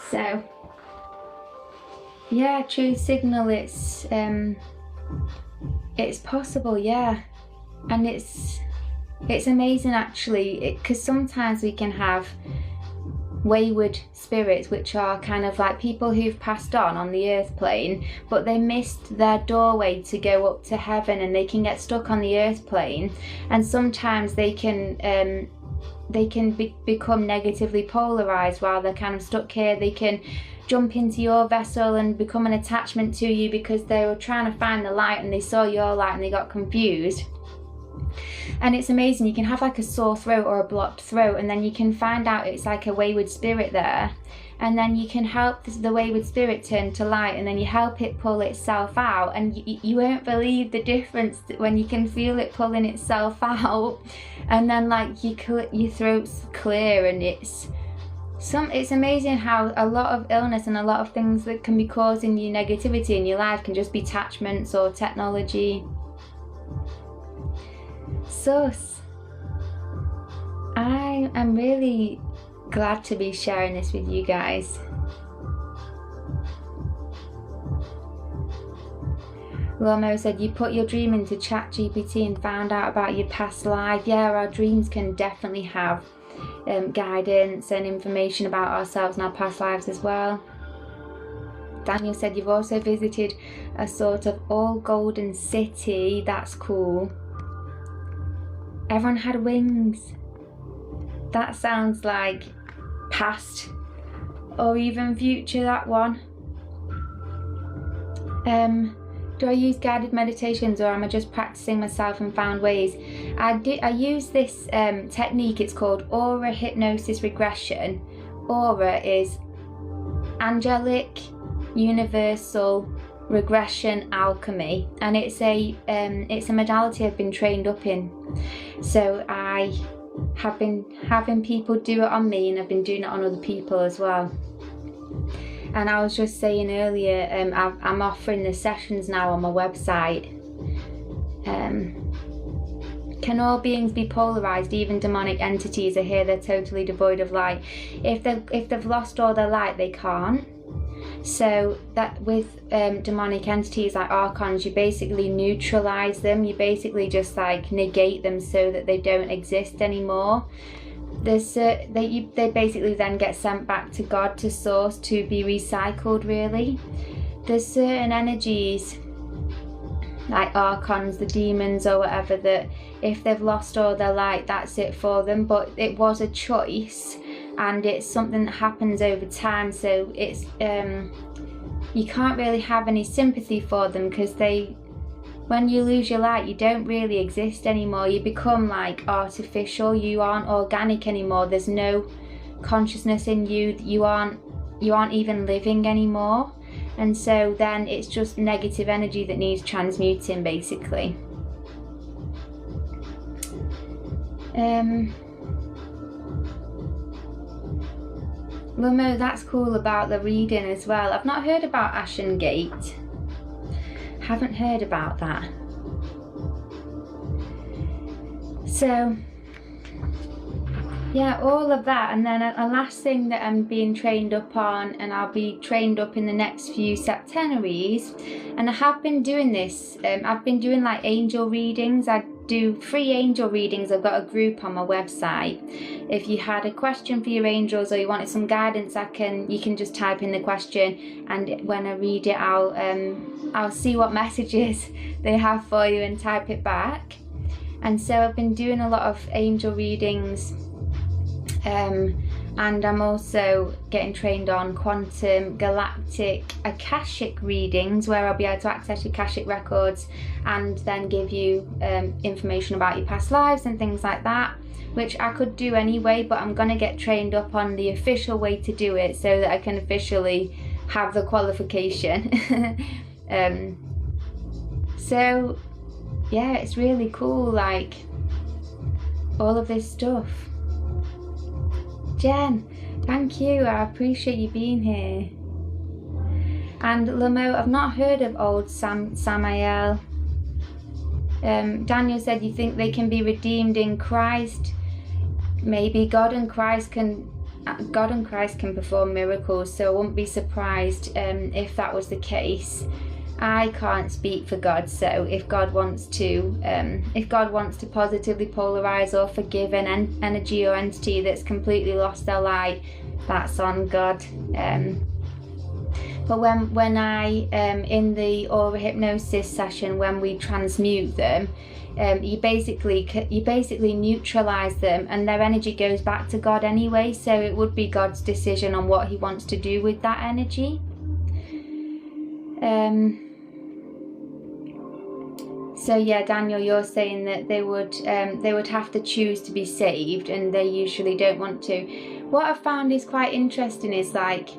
So, yeah, true signal, it's possible, yeah. And it's amazing actually, because sometimes we can have wayward spirits, which are kind of like people who've passed on the earth plane, but they missed their doorway to go up to heaven, and they can get stuck on the earth plane, and sometimes they can become negatively polarized while they're kind of stuck here. They can jump into your vessel and become an attachment to you because they were trying to find the light and they saw your light and they got confused. And it's amazing, you can have like a sore throat or a blocked throat, and then you can find out it's like a wayward spirit there, and then you can help the wayward spirit turn to light, and then you help it pull itself out, and you won't believe the difference when you can feel it pulling itself out, and then like your throat's clear, and it's amazing how a lot of illness and a lot of things that can be causing you negativity in your life can just be attachments or technology. Sus. I am really glad to be sharing this with you guys. Lomo said, you put your dream into ChatGPT and found out about your past life. Yeah, our dreams can definitely have guidance and information about ourselves and our past lives as well. Daniel said, you've also visited a sort of all golden city. That's cool. Everyone had wings. That sounds like past or even future, that one. Do I use guided meditations, or am I just practicing myself and found ways? I use this technique. It's called aura hypnosis regression. Aura is angelic universal regression alchemy, and it's a modality I've been trained up in. So I have been having people do it on me, and I've been doing it on other people as well. And I was just saying earlier, I'm offering the sessions now on my website. Can all beings be polarized? Even demonic entities are here. They're totally devoid of light. If they've lost all their light, they can't. So that with demonic entities like archons, you basically neutralize them. You basically just like negate them so that they don't exist anymore. They basically then get sent back to God, to source, to be recycled really. There's certain energies like archons, the demons or whatever, that if they've lost all their light, that's it for them. But it was a choice, and it's something that happens over time, so it's you can't really have any sympathy for them, because when you lose your light, you don't really exist anymore. You become like artificial. You aren't organic anymore. There's no consciousness in you. You aren't even living anymore. And so then it's just negative energy that needs transmuting basically. Lomo, that's cool about the reading as well. I've not heard about Ashen Gate. Haven't heard about that. So yeah, all of that. And then a last thing that I'm being trained up on, and I'll be trained up in the next few septenaries, and I have been doing this, I've been doing like angel readings. I do free angel readings. I've got a group on my website. If you had a question for your angels or you wanted some guidance, you can just type in the question, and when I read it, I'll see what messages they have for you and type it back. And so I've been doing a lot of angel readings, and I'm also getting trained on quantum, galactic, Akashic readings, where I'll be able to access your Akashic records and then give you information about your past lives and things like that, which I could do anyway, but I'm going to get trained up on the official way to do it so that I can officially have the qualification. So yeah, it's really cool, like all of this stuff. Jen, thank you, I appreciate you being here. And Lamo, I've not heard of old Samael. Daniel said, you think they can be redeemed in Christ? Maybe God and Christ can perform miracles, so I wouldn't be surprised if that was the case. I can't speak for God, so if God wants to positively polarize or forgive an energy or entity that's completely lost their light, that's on God. But when I in the aura hypnosis session, when we transmute them, you basically neutralize them, and their energy goes back to God anyway. So it would be God's decision on what He wants to do with that energy. So yeah, Daniel, you're saying that they would have to choose to be saved, and they usually don't want to. What I've found is quite interesting is, like,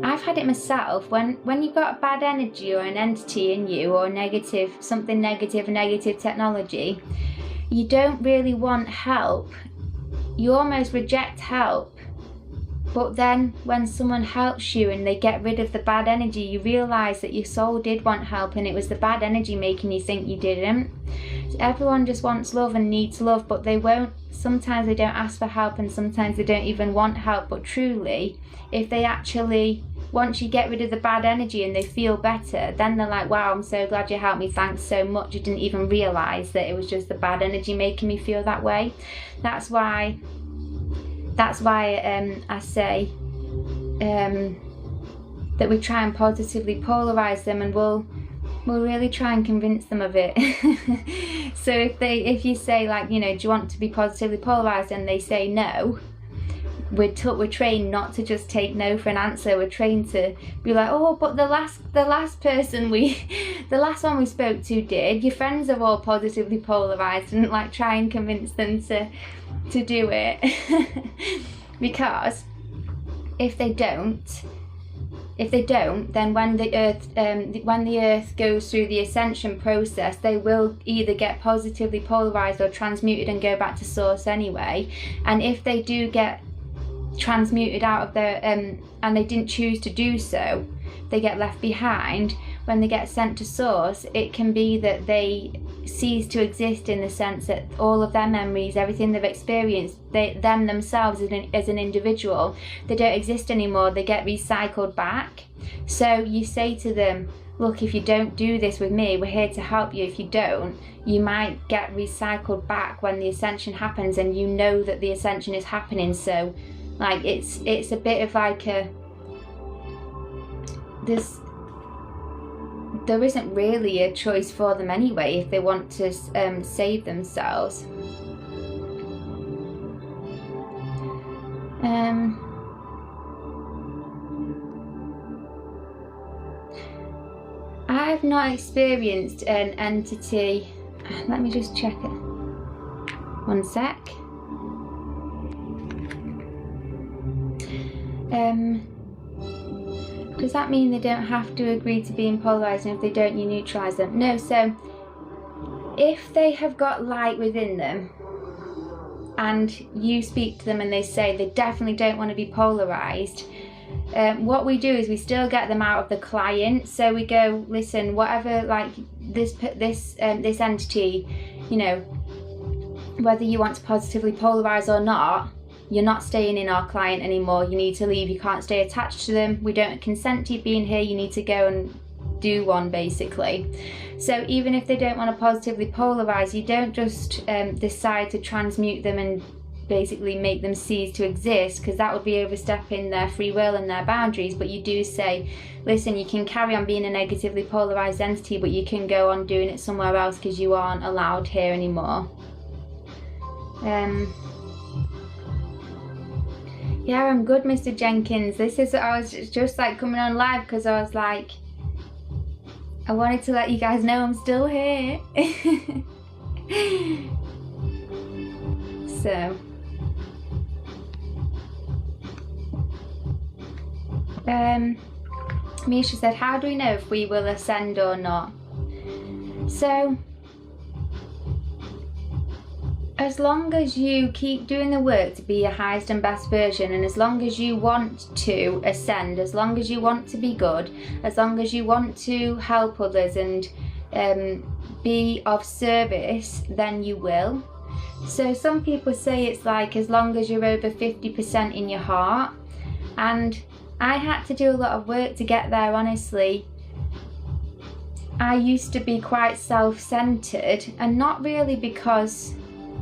I've had it myself, when you've got a bad energy or an entity in you, or negative technology, you don't really want help. You almost reject help. But then when someone helps you and they get rid of the bad energy, you realise that your soul did want help, and it was the bad energy making you think you didn't. So everyone just wants love and needs love, but sometimes they don't ask for help, and sometimes they don't even want help. But truly, if they actually, once you get rid of the bad energy and they feel better, then they're like, wow, I'm so glad you helped me, thanks so much. I didn't even realise that it was just the bad energy making me feel that way. That's why I say that we try and positively polarize them, and we'll really try and convince them of it. So if you say, like, you know, do you want to be positively polarized, and they say no, we're trained not to just take no for an answer. We're trained to be like, oh, but the last person the last one we spoke to did. Your friends are all positively polarized, and like try and convince them to do it. Because if they don't, then when the earth goes through the ascension process, they will either get positively polarized or transmuted and go back to source anyway. And if they do get transmuted out of their and they didn't choose to do so, they get left behind. When they get sent to source, it can be that they cease to exist, in the sense that all of their memories, everything they've experienced, them themselves as an individual, they don't exist anymore. They get recycled back. So you say to them, look, if you don't do this with me, we're here to help you. If you don't, you might get recycled back when the ascension happens, and you know that the ascension is happening. So like it's a bit of like there isn't really a choice for them anyway if they want to save themselves. I've not experienced an entity. Let me just check it. One sec. Does that mean they don't have to agree to being polarised, and if they don't, you neutralise them? No, so if they have got light within them and you speak to them and they say they definitely don't want to be polarised, what we do is we still get them out of the client. So we go, listen, whatever, like this entity, you know, whether you want to positively polarize or not, you're not staying in our client anymore. You need to leave. You can't stay attached to them. We don't consent to you being here. You need to go and do one, basically. So even if they don't want to positively polarize, you don't just decide to transmute them and basically make them cease to exist, because that would be overstepping their free will and their boundaries. But you do say, listen, you can carry on being a negatively polarized entity, but you can go on doing it somewhere else because you aren't allowed here anymore. Yeah, I'm good, Mr. Jenkins. I was just like coming on live because I was like, I wanted to let you guys know I'm still here. So, Misha said, how do we know if we will ascend or not? So, as long as you keep doing the work to be your highest and best version, and as long as you want to ascend, as long as you want to be good, as long as you want to help others and be of service, then you will. So some people say it's like as long as you're over 50% in your heart, and I had to do a lot of work to get there, honestly. I used to be quite self-centered, and not really because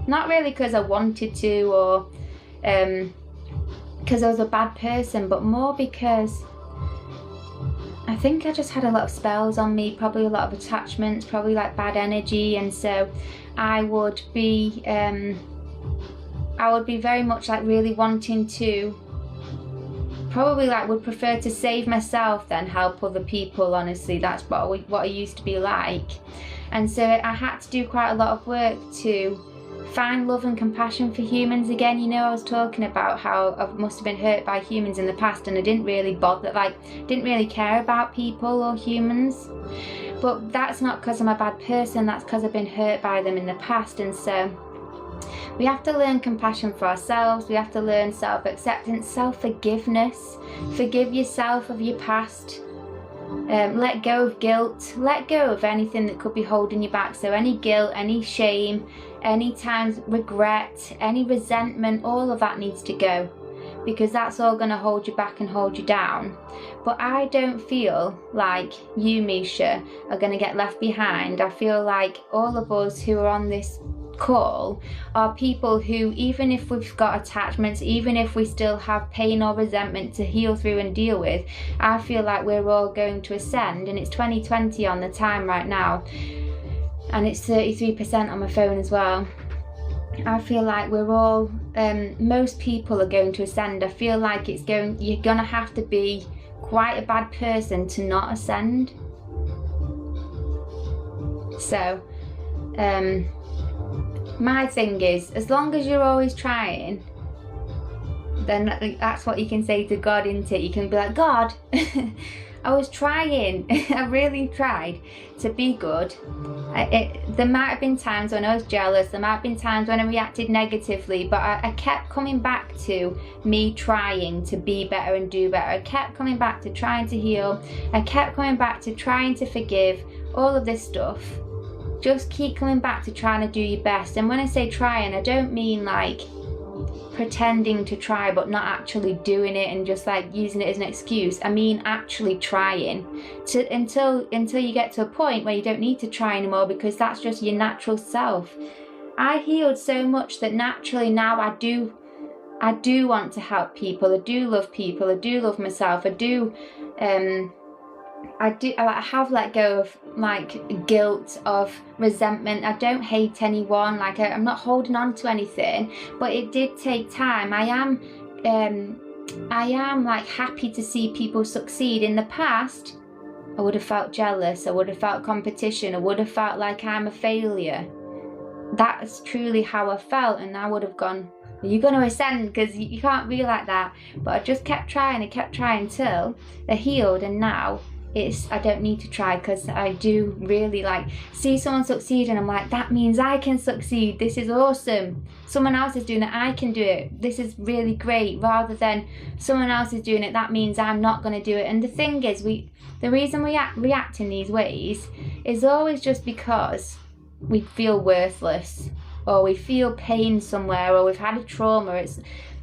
I wanted to, or because I was a bad person, but more because I think I just had a lot of spells on me, probably a lot of attachments, probably like bad energy, and so I would be very much like really wanting to, probably like would prefer to save myself than help other people. Honestly, that's what I used to be like, and so I had to do quite a lot of work to find love and compassion for humans again. You know, I was talking about how I must have been hurt by humans in the past, and I didn't really didn't really care about people or humans. But that's not because I'm a bad person, that's because I've been hurt by them in the past. And so we have to learn compassion for ourselves, we have to learn self-acceptance, self-forgiveness, forgive yourself of your past. Let go of guilt, let go of anything that could be holding you back. So any guilt, any shame, any times regret, any resentment, all of that needs to go, because that's all going to hold you back and hold you down. But I don't feel like you, Misha, are going to get left behind. I feel like all of us who are on this call are people who, even if we've got attachments, even if we still have pain or resentment to heal through and deal with, I feel like we're all going to ascend. And it's 2020 on the time right now, and it's 33% on my phone as well. I feel like we're all, most people are going to ascend. I feel like you're gonna have to be quite a bad person to not ascend. So, my thing is, as long as you're always trying, then that's what you can say to God, isn't it? You can be like, God, I was trying, I really tried to be good. There might have been times when I was jealous, there might have been times when I reacted negatively, but I kept coming back to me trying to be better and do better. I kept coming back to trying to heal. I kept coming back to trying to forgive, all of this stuff. Just keep coming back to trying to do your best. And when I say trying, I don't mean like pretending to try but not actually doing it and just like using it as an excuse. I mean actually trying until you get to a point where you don't need to try anymore, because that's just your natural self. I healed so much that naturally now I do want to help people. I do love people. I do love myself. I have let go of like guilt, of resentment. I don't hate anyone. Like I'm not holding on to anything, but it did take time. I am like happy to see people succeed. In the past, I would have felt jealous. I would have felt competition. I would have felt like I'm a failure. That's truly how I felt, and I would have gone, you're going to ascend, because you can't be like that. But I just kept trying until I healed, and now I don't need to try, because I do really like see someone succeed and I'm like, that means I can succeed. This is awesome. Someone else is doing it, I can do it. This is really great. Rather than someone else is doing it, that means I'm not going to do it. And the thing is, the reason we react in these ways is always just because we feel worthless. or we feel pain somewhere, or we've had a trauma.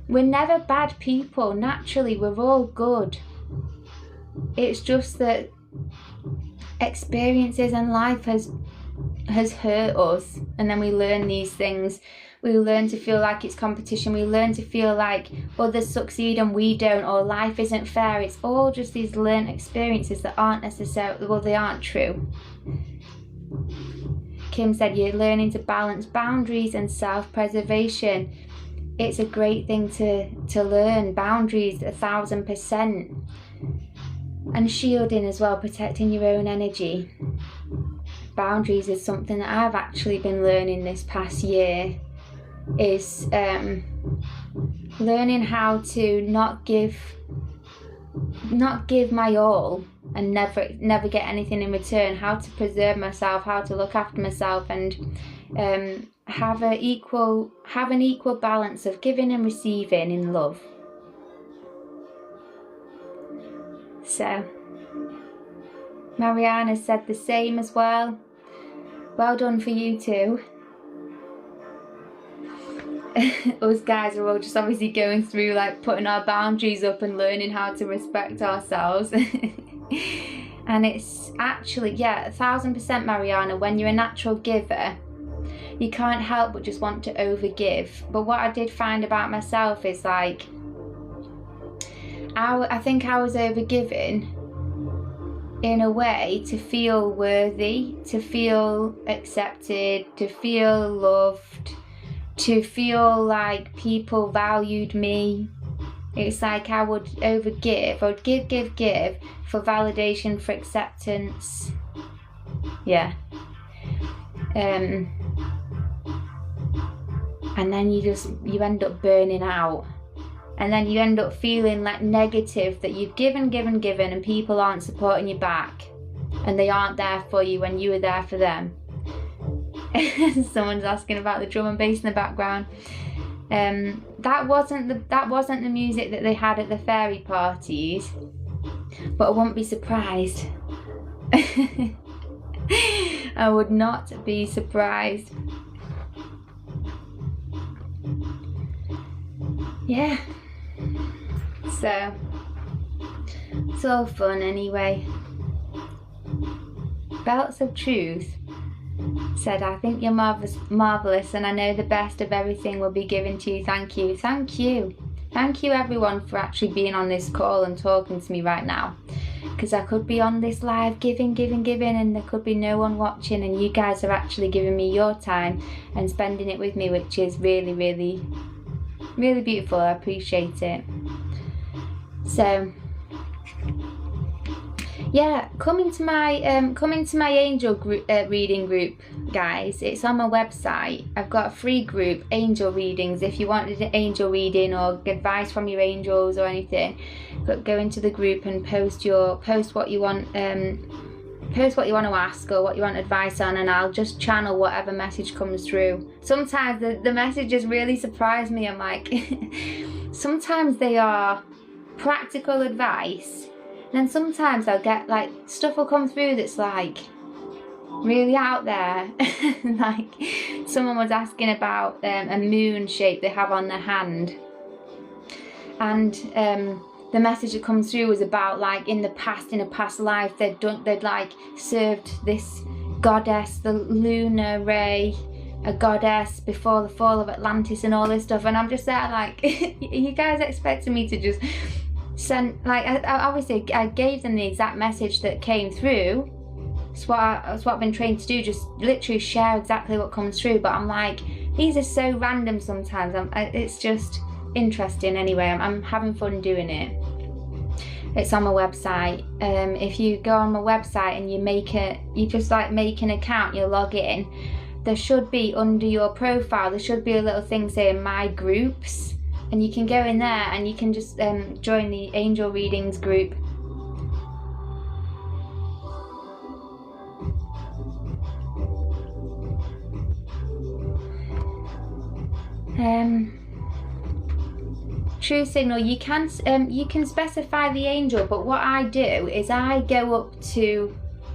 We're never bad people. Naturally, we're all good. It's just that experiences in life has hurt us, and then we learn these things. We learn to feel like it's competition. We learn to feel like others succeed and we don't, or life isn't fair. It's all just these learned experiences that aren't necessarily, well, they aren't true. Kim said you're learning to balance boundaries and self-preservation. It's a great thing to learn. Boundaries, 1000%. And shielding as well, protecting your own energy. Boundaries is something that I've actually been learning this past year, is learning how to not give my all and never get anything in return, how to preserve myself, how to look after myself, and have an equal balance of giving and receiving in love. So Mariana said the same as well. Well done for you too. Us guys are all just obviously going through like putting our boundaries up and learning how to respect ourselves. And it's actually, 1000% Mariana, when you're a natural giver, you can't help but just want to overgive. But what I did find about myself is like, I think I was overgiving in a way to feel worthy, to feel accepted, to feel loved, to feel like people valued me. It's like I would overgive. I would give for validation, for acceptance. Yeah. And then you end up burning out. And then you end up feeling like negative that you've given and people aren't supporting you back. And they aren't there for you when you were there for them. Someone's asking about the drum and bass in the background. That wasn't the music that they had at the fairy parties, but I wouldn't be surprised. I would not be surprised. Yeah. So it's all fun anyway. Belts of Truth said, I think you're marvellous, and I know the best of everything will be given to you. Thank you. Thank you. Thank you everyone for actually being on this call and talking to me right now. Because I could be on this live giving, and there could be no one watching, and you guys are actually giving me your time and spending it with me, which is really, really, really beautiful. I appreciate it. So yeah, come into my angel group, reading group, guys. It's on my website. I've got a free group, angel readings. If you wanted an angel reading or advice from your angels or anything, go into the group and post what you want. Post what you want to ask or what you want advice on, and I'll just channel whatever message comes through. Sometimes the messages really surprise me. I'm like, sometimes they are practical advice. And then sometimes I'll get like stuff will come through that's like really out there. Like someone was asking about a moon shape they have on their hand, and the message that comes through was about like in a past life they'd like served this goddess, the lunar ray, a goddess before the fall of Atlantis and all this stuff. And I'm just there like, you guys expecting me to just send, like, obviously I gave them the exact message that came through. It's what I've been trained to do, just literally share exactly what comes through. But I'm like, these are so random sometimes. It's just interesting anyway. I'm having fun doing it. It's on my website. If you go on my website and you just like make an account, you log in, there should be under your profile, there should be a little thing saying my groups, and you can go in there and you can just join the angel readings group. True signal, you can specify the angel, but what I do is I go up to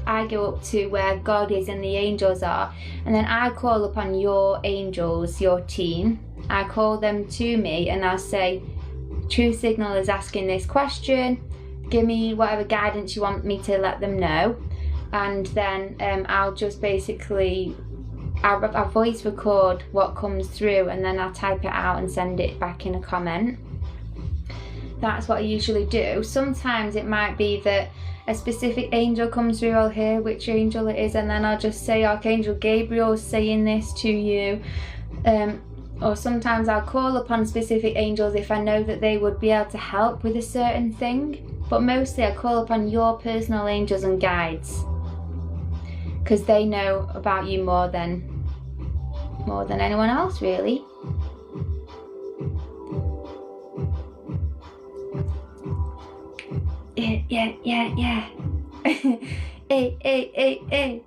I go up to where God is and the angels are, and then I call upon your angels, your team. I call them to me and I'll say, True Signal is asking this question, give me whatever guidance you want me to let them know. And then I'll just basically, I'll voice record what comes through, and then I'll type it out and send it back in a comment. That's what I usually do. Sometimes it might be that a specific angel comes through, I'll hear which angel it is, and then I'll just say, Archangel Gabriel's saying this to you. Or sometimes I'll call upon specific angels if I know that they would be able to help with a certain thing. But mostly I call upon your personal angels and guides, because they know about you more than anyone else, really. Yeah. Hey.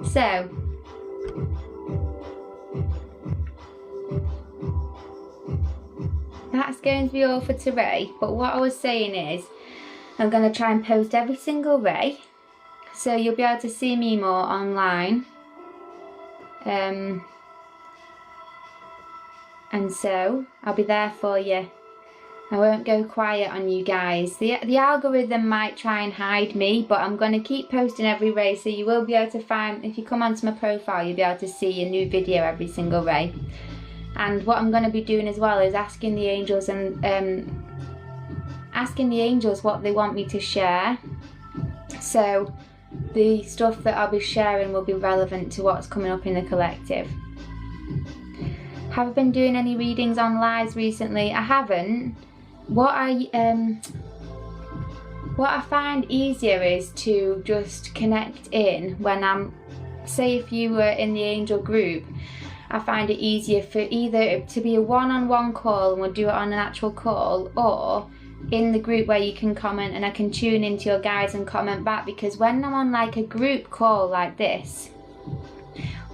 So, that's going to be all for today. But what I was saying is, I'm going to try and post every single ray, so you'll be able to see me more online. And so I'll be there for you. I won't go quiet on you guys. The algorithm might try and hide me, but I'm going to keep posting every ray, so you will be able to find, if you come onto my profile, you'll be able to see a new video every single ray. And what I'm going to be doing as well is asking the angels what they want me to share. So the stuff that I'll be sharing will be relevant to what's coming up in the collective. Have I been doing any readings on lives recently? I haven't. What I find easier is to just connect in when I'm, say if you were in the angel group, I find it easier for either to be a one-on-one call and we'll do it on an actual call, or in the group where you can comment and I can tune into your guides and comment back, because when I'm on like a group call like this,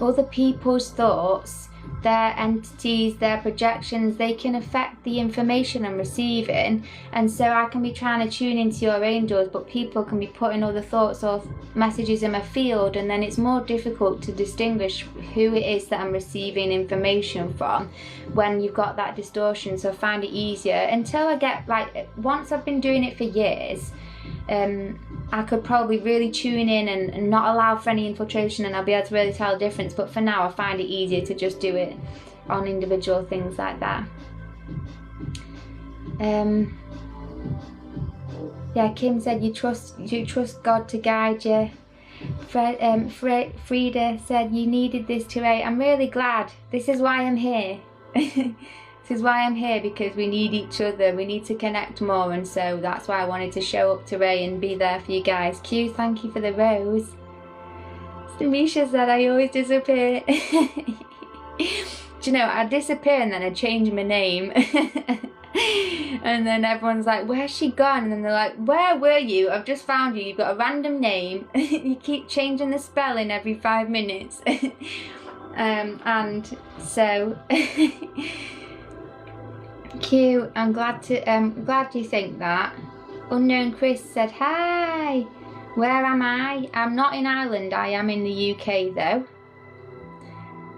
other people's thoughts, their entities, their projections, they can affect the information I'm receiving, and so I can be trying to tune into your angels, but people can be putting other thoughts or messages in my field, and then it's more difficult to distinguish who it is that I'm receiving information from when you've got that distortion. So I find it easier until I get, like, once I've been doing it for years, I could probably really tune in and not allow for any infiltration, and I'll be able to really tell the difference. But for now, I find it easier to just do it on individual things like that. Yeah, Kim said you trust God to guide you. Frida said you needed this today. I'm really glad. This is why I'm here. This is why I'm here, because we need each other. We need to connect more, and so that's why I wanted to show up today and be there for you guys. Q, thank you for the rose. Stamisha said I always disappear. Do you know, I disappear and then I change my name. And then everyone's like, where's she gone? And then they're like, where were you? I've just found you. You've got a random name. You keep changing the spelling every 5 minutes. And so... Cute. I'm glad you think that. Unknown Chris said, hi. Where am I? I'm not in Ireland. I am in the UK though.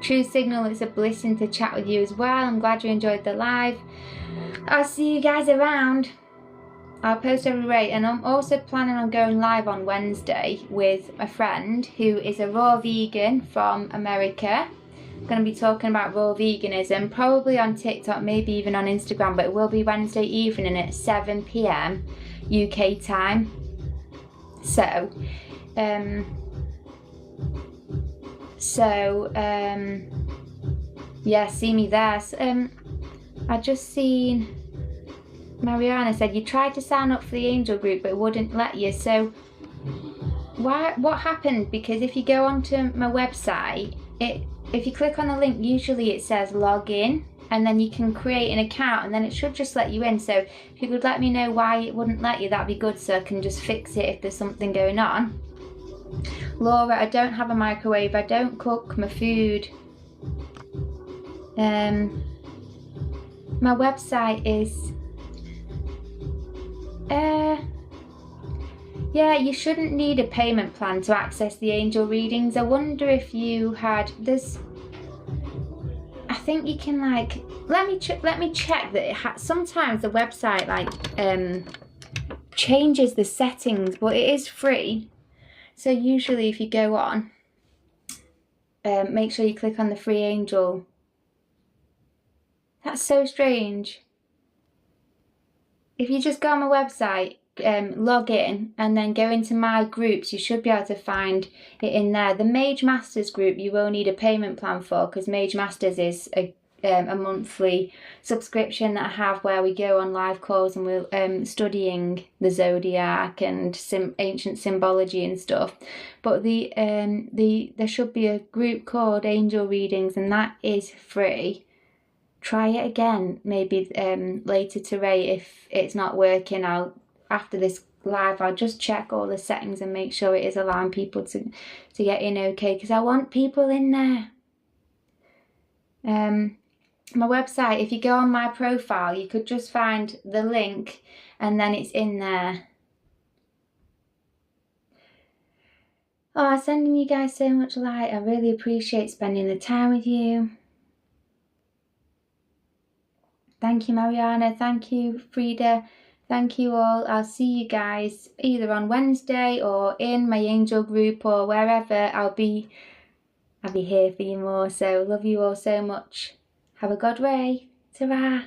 True Signal, it's a blessing to chat with you as well. I'm glad you enjoyed the live. I'll see you guys around. I'll post every ray, and I'm also planning on going live on Wednesday with a friend who is a raw vegan from America. I'm going to be talking about raw veganism, probably on TikTok, maybe even on Instagram, but it will be Wednesday evening at 7 PM UK time. So, yeah, see me there. So, I just seen Mariana said you tried to sign up for the angel group but it wouldn't let you. So what happened? Because if you go onto my website, if you click on the link, usually it says log in, and then you can create an account, and then it should just let you in. So if you could let me know why it wouldn't let you, that'd be good, so I can just fix it if there's something going on. Laura, I don't have a microwave. I don't cook my food. My website is Yeah, you shouldn't need a payment plan to access the angel readings. I wonder if you had this. I think you can like let me check that it has. Sometimes the website like changes the settings, but it is free. So usually if you go on, make sure you click on the free angel. That's so strange. If you just go on my website, log in and then go into my groups, you should be able to find it in there. The Mage Masters group you will need a payment plan for, because Mage Masters is a monthly subscription that I have where we go on live calls and we're studying the zodiac and ancient symbology and stuff. But there should be a group called Angel Readings, and that is free. Try it again, maybe later today if it's not working. After this live, I'll just check all the settings and make sure it is allowing people to get in okay, because I want people in there. My website, if you go on my profile, you could just find the link and then it's in there. Oh, sending you guys so much light. I really appreciate spending the time with you. Thank you, Mariana. Thank you, Frida. Thank you all. I'll see you guys either on Wednesday or in my angel group or wherever. I'll be here for you more. So love you all so much. Have a good day. Ta-ra.